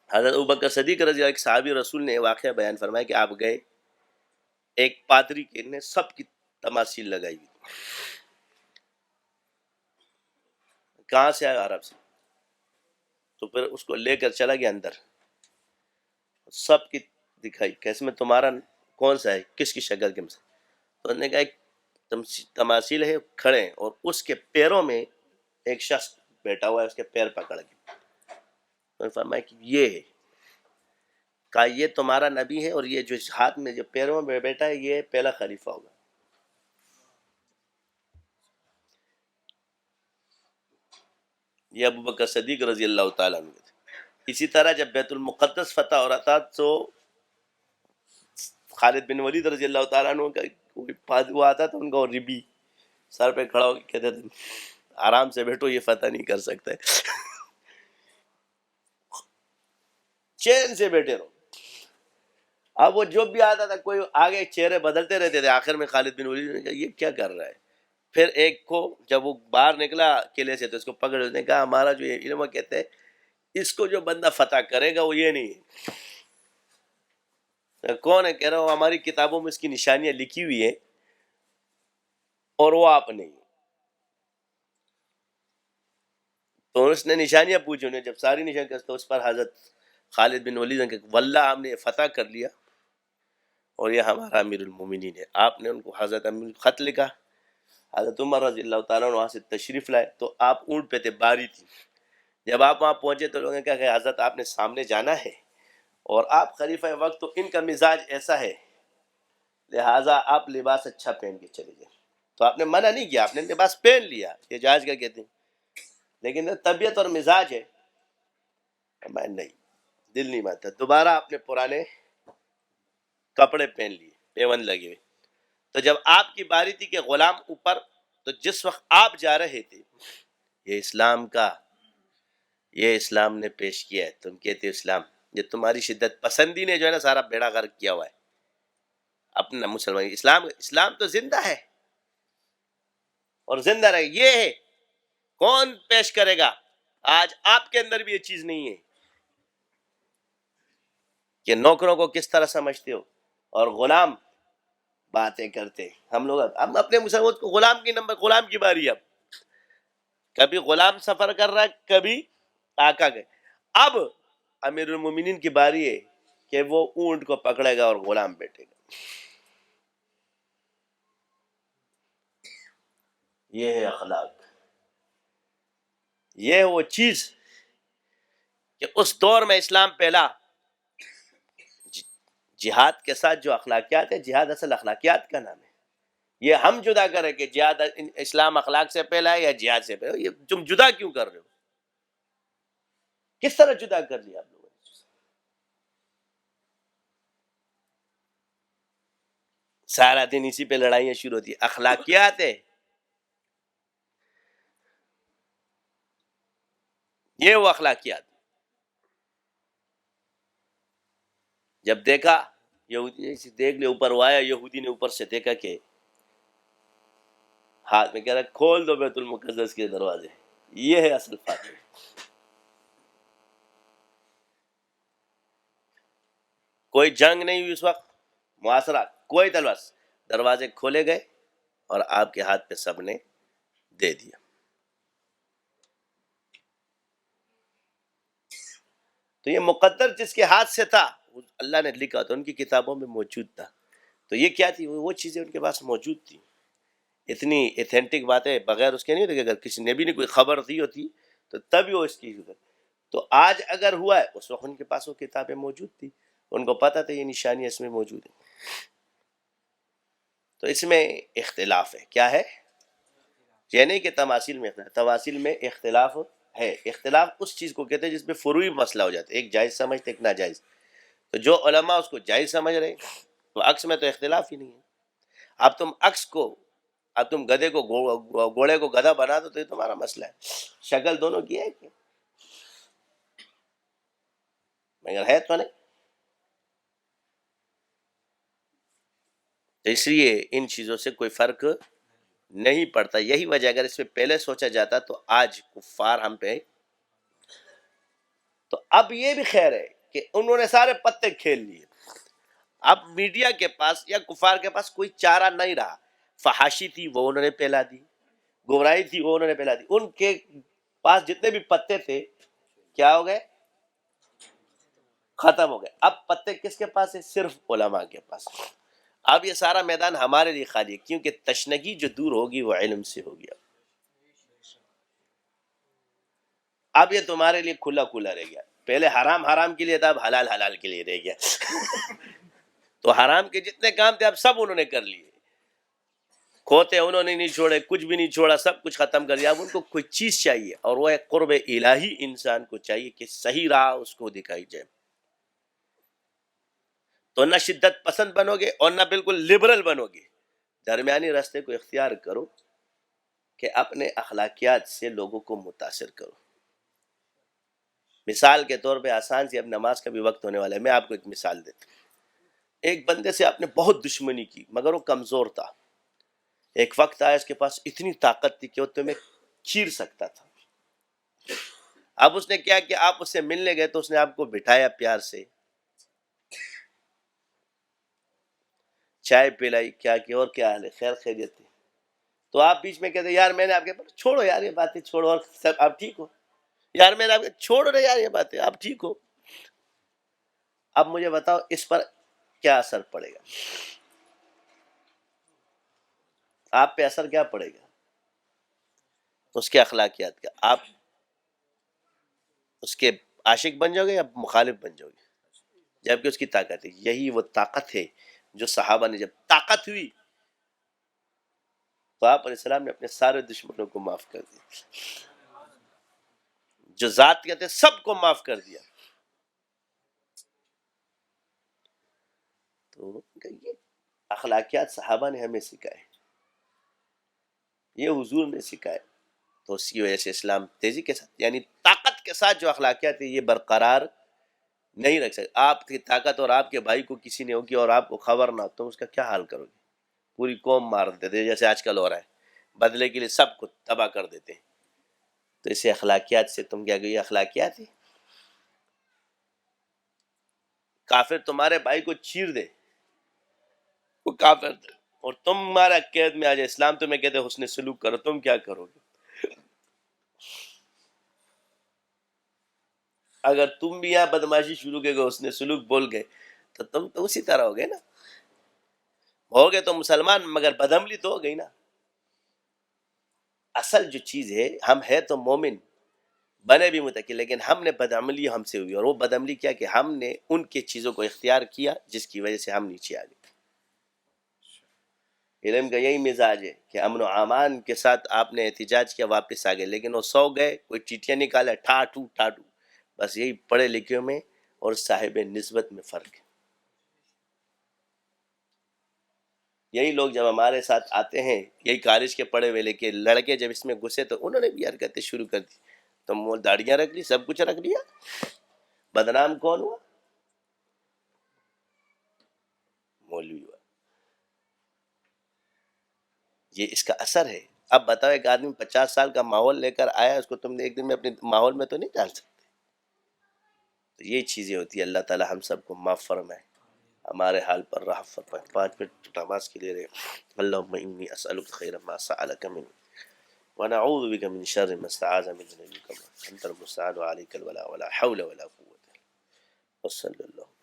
حضرت ابوبکر صدیق رضی اللہ، ایک صحابی رسول نے واقعہ بیان فرمایا کہ آپ گئے ایک پادری کے نے سب کی تماثیل لگائی ہوئی، کہاں سے آیا؟ عرب سے۔ تو پھر اس کو لے کر چلا گیا اندر، سب کی دکھائی، کیسے میں تمہارا کون سا ہے، کس کی شکل کے مثال؟ تو انہوں نے کہا ایک تماثیل ہے، کھڑے ہیں، اور اس کے پیروں میں ایک شخص بیٹھا ہوا ہے، اس کے پیر پکڑ کے۔ انہوں نے فرمایا کہ یہ ہے، کہا یہ تمہارا نبی ہے، اور یہ جو ہاتھ میں جو پیروں میں بیٹھا ہے یہ پہلا خلیفہ ہوگا۔ یہ ابوبکر صدیق رضی اللہ تعالیٰ عنہ تھے۔ اسی طرح جب بیت المقدس فتح ہو رہا تھا تو خالد بن ولید رضی اللہ تعالیٰ عنہ کا وہ آتا تھا ان کا، اور ربی سر پہ کھڑا ہو کے کہتے تھے آرام سے بیٹھو، یہ فتح نہیں کر سکتے، چین سے بیٹھے رہو۔ اب وہ جو بھی آتا تھا، کوئی آگے چہرے بدلتے رہتے تھے، آخر میں خالد بن ولید نے کہا یہ کیا کر رہا ہے؟ پھر ایک کو جب وہ باہر نکلا قلعے سے تو اس کو پکڑ، اس نے کہا ہمارا جو یہ علم کہتے ہیں اس کو جو بندہ فتح کرے گا وہ یہ نہیں ہے۔ کون ہے؟ کہہ رہا ہوں ہماری کتابوں میں اس کی نشانیاں لکھی ہوئی ہیں اور وہ آپ نہیں۔ تو اس نے نشانیاں پوچھی، انہیں جب ساری نشانیاں تو اس پر حضرت خالد بن ولید نے کہا واللہ ہم نے فتح کر لیا اور یہ ہمارا امیر المومنین ہے۔ آپ نے ان کو حضرت امیر خط لکھا، حضرت عمر رضی اللہ تعالیٰ عنہ وہاں سے تشریف لائے تو آپ اونٹ پہ تھے، باری تھی۔ جب آپ وہاں پہنچے تو لوگوں نے کہا کہ حضرت آپ نے سامنے جانا ہے اور آپ خلیفہ وقت، تو ان کا مزاج ایسا ہے لہٰذا آپ لباس اچھا پہن کے چلے گئے۔ تو آپ نے منع نہیں کیا، آپ نے لباس پہن لیا، یہ جائز کا کہتے ہیں، لیکن طبیعت اور مزاج ہے میں نہیں، دل نہیں مانتا۔ دوبارہ آپ نے پرانے کپڑے پہن لیے، پیون لگے ہوئے۔ تو جب آپ کی باری تھی کہ غلام اوپر، تو جس وقت آپ جا رہے تھے یہ اسلام کا، یہ اسلام نے پیش کیا ہے، تم کہتے ہو اسلام، یہ تمہاری شدت پسندی نے جو ہے نا سارا بیڑا غرق کیا ہوا ہے اپنا مسلمان۔ اسلام تو زندہ ہے اور زندہ رہے، یہ ہے کون پیش کرے گا؟ آج آپ کے اندر بھی یہ چیز نہیں ہے کہ نوکروں کو کس طرح سمجھتے ہو اور غلام باتیں کرتے۔ ہم اپنے مسلمان کو غلام کی غلام کی باری ہے، اب کبھی غلام سفر کر رہا ہے، کبھی آقا گئے۔ اب امیر المومنین کی باری ہے کہ وہ اونٹ کو پکڑے گا اور غلام بیٹھے گا۔ یہ ہے اخلاق، یہ ہے وہ چیز کہ اس دور میں اسلام پھیلا جہاد کے ساتھ جو اخلاقیات ہے، جہاد اصل اخلاقیات کا نام ہے. یہ ہم جدا کریں کہ جہاد اسلام اخلاق سے پہلا ہے یا جہاد سے پہلا ہے. یہ تم جدا کیوں کر رہے ہو؟ کس طرح جدا کر لیا آپ لوگوں نے؟ سارا دن اسی پہ لڑائیاں شروع ہوتی ہیں. اخلاقیات ہے یہ، وہ اخلاقیات. جب دیکھا یہودی نے دیکھ لیا، اوپر وہ آیا، یہودی نے اوپر سے دیکھا کہ ہاتھ میں کہہ رہا کھول دو بیت المقدس کے دروازے. یہ ہے اصل فاتح. کوئی جنگ نہیں ہوئی اس وقت، محاصرہ کوئی تلوار، دروازے کھولے گئے اور آپ کے ہاتھ پہ سب نے دے دیا. تو یہ مقدر جس کے ہاتھ سے تھا، اللہ نے لکھا تو ان کی کتابوں میں موجود تھا. تو یہ کیا تھی؟ وہ چیزیں ان کے پاس موجود تھی. اتنی ایتھینٹک باتیں بغیر اس کے نہیں ہوتی کہ اگر کسی نبی نے کوئی خبر دی ہوتی تو تبھی وہ اس کی. تو آج اگر ہوا ہے، اس وقت ان کے پاس وہ کتابیں موجود تھی، ان کو پتا تھا یہ نشانیاں اس میں موجود ہیں. تو اس میں اختلاف ہے. کیا ہے؟ یہ نہیں کہ تماثیل میں اختلاف، تماثیل میں اختلاف ہے. اختلاف اس چیز کو کہتے ہیں جس میں فروعی مسئلہ ہو جاتا ہے، ایک جائز سمجھتے ایک ناجائز. تو جو علماء اس کو جائز سمجھ رہے ہیں تو عکس میں تو اختلاف ہی نہیں ہے. اب تم عکس کو، اب تم گدھے کو گھوڑے کو گدھا بنا دو تو یہ تمہارا مسئلہ ہے. شکل دونوں کی ہے کہ مگر ہے تو نہیں. تو اس لیے ان چیزوں سے کوئی فرق نہیں پڑتا. یہی وجہ اگر اس پہ پہلے سوچا جاتا تو آج کفار ہم پہ. تو اب یہ بھی خیر ہے کہ انہوں نے سارے پتے کھیل لیے. اب میڈیا کے پاس یا کفار کے پاس کوئی چارہ نہیں رہا. فحاشی تھی وہ انہوں نے پھیلا دی، گمراہی تھی وہ انہوں نے پھیلا دی. ان کے پاس جتنے بھی پتے تھے کیا ہو گئے؟ ختم ہو گئے. اب پتے کس کے پاس ہے؟ صرف علماء کے پاس. اب یہ سارا میدان ہمارے لیے خالی ہے، کیونکہ تشنگی جو دور ہوگی وہ علم سے ہوگی. اب یہ تمہارے لیے کھلا کھلا رہ گیا. پہلے حرام حرام کے لیے تھا، اب حلال حلال کے لیے رہ گیا. تو حرام کے جتنے کام تھے اب سب انہوں نے کر لیے. کھوتے انہوں نے نہیں چھوڑے، کچھ بھی نہیں چھوڑا، سب کچھ ختم کر دیا. اب ان کو کوئی چیز چاہیے اور وہ ہے قرب الہی. انسان کو چاہیے کہ صحیح راہ اس کو دکھائی جائے. تو نہ شدت پسند بنو گے اور نہ بالکل لبرل بنو گے، درمیانی راستے کو اختیار کرو کہ اپنے اخلاقیات سے لوگوں کو متاثر کرو. مثال کے طور پہ آسان سی، اب نماز کا بھی وقت ہونے والا ہے، میں آپ کو ایک مثال دیتا ہوں. ایک بندے سے آپ نے بہت دشمنی کی مگر وہ کمزور تھا. ایک وقت آیا اس کے پاس اتنی طاقت تھی کہ وہ تمہیں چیر سکتا تھا. اب اس نے کیا کہ آپ اس سے ملنے گئے تو اس نے آپ کو بٹھایا پیار سے، چائے پلائی، کیا کہ اور کیا حال ہے، خیر خیریت تھی. تو آپ بیچ میں کہتے یار میں نے آپ کے پاس چھوڑو یار یہ باتیں چھوڑو، اور سب آپ ٹھیک ہو یار، میں نے آپ کے چھوڑو رہے یار یہ باتیں، آپ ٹھیک ہو. اب مجھے بتاؤ اس پر کیا اثر پڑے گا؟ آپ پہ اثر کیا پڑے گا؟ اس کے اخلاقیات کا. آپ اس کے عاشق بن جاؤ گے یا مخالف بن جاؤ گے؟ جبکہ اس کی طاقت ہے. یہی وہ طاقت ہے جو صحابہ نے جب طاقت ہوئی تو آپ علیہ السلام نے اپنے سارے دشمنوں کو معاف کر دیا، جو ذات کہتے سب کو معاف کر دیا. تو یہ اخلاقیات صحابہ نے ہمیں سکھائے، یہ حضور نے سکھائے. تو اس کی وجہ سے اسلام تیزی کے ساتھ، یعنی طاقت کے ساتھ جو اخلاقیات ہیں یہ برقرار نہیں رکھ سکتے. آپ کی طاقت اور آپ کے بھائی کو کسی نے ہوگی اور آپ کو خبر نہ ہو تو اس کا کیا حال کرو گے؟ پوری قوم مار دیتے ہیں جیسے آج کل ہو رہا ہے، بدلے کے لیے سب کو تباہ کر دیتے ہیں. تو اسے اخلاقیات سے تم کیا کہ یہ اخلاقیات ہے. کافر تمہارے بھائی کو چیر دے، وہ کافر تھے، اور تمہارا قید میں آ جائے، اسلام تمہیں کہتے حسن سلوک کرو، تم کیا کرو گے؟ اگر تم بھی یہاں بدماشی شروع کے گئے، حسن سلوک بول گئے تو تم تو اسی طرح ہو گئے نا. ہو گئے تو مسلمان مگر بدعملی تو ہو گئی نا. اصل جو چیز ہے، ہم ہے تو مومن بنے بھی متقی، لیکن ہم نے بدعملی ہم سے ہوئی، اور وہ بدعملی کیا کہ ہم نے ان کے چیزوں کو اختیار کیا جس کی وجہ سے ہم نیچے آ گئے۔ علم کا یہی مزاج ہے کہ امن و امان کے ساتھ آپ نے احتجاج کیا، واپس آ گئے، لیکن وہ سو گئے، کوئی چیٹیاں نکالا، ٹھاٹو ٹھاٹو۔ بس یہی پڑھے لکھے میں اور صاحب نسبت میں فرق ہے۔ یہی لوگ جب ہمارے ساتھ آتے ہیں، یہی کالج کے پڑھے ہوئے، لیکن لڑکے جب اس میں گھسے تو انہوں نے بھی حرکتیں شروع کر دی، تو وہ داڑیاں رکھ لی، سب کچھ رکھ لیا، بدنام کون ہوا؟ مولوی ہوا۔ یہ اس کا اثر ہے۔ اب بتاؤ، ایک آدمی 50 سال کا ماحول لے کر آیا، اس کو تم نے ایک دن میں اپنے ماحول میں تو نہیں ڈال سکتے۔ تو یہ چیزیں ہوتی ہیں۔ اللہ تعالی ہم سب کو معاف فرمائے، ہمارے حال پر رحم فرمائے۔ 5 منٹ نماز کے لیے رہے۔ اللہم انی اسألک خیر ما سألک من، ونعوذ بک من شر ما استعاذ منه نبیک، انت المستعان وعلیک الولاء ولا حول ولا قوة، وصلی اللہ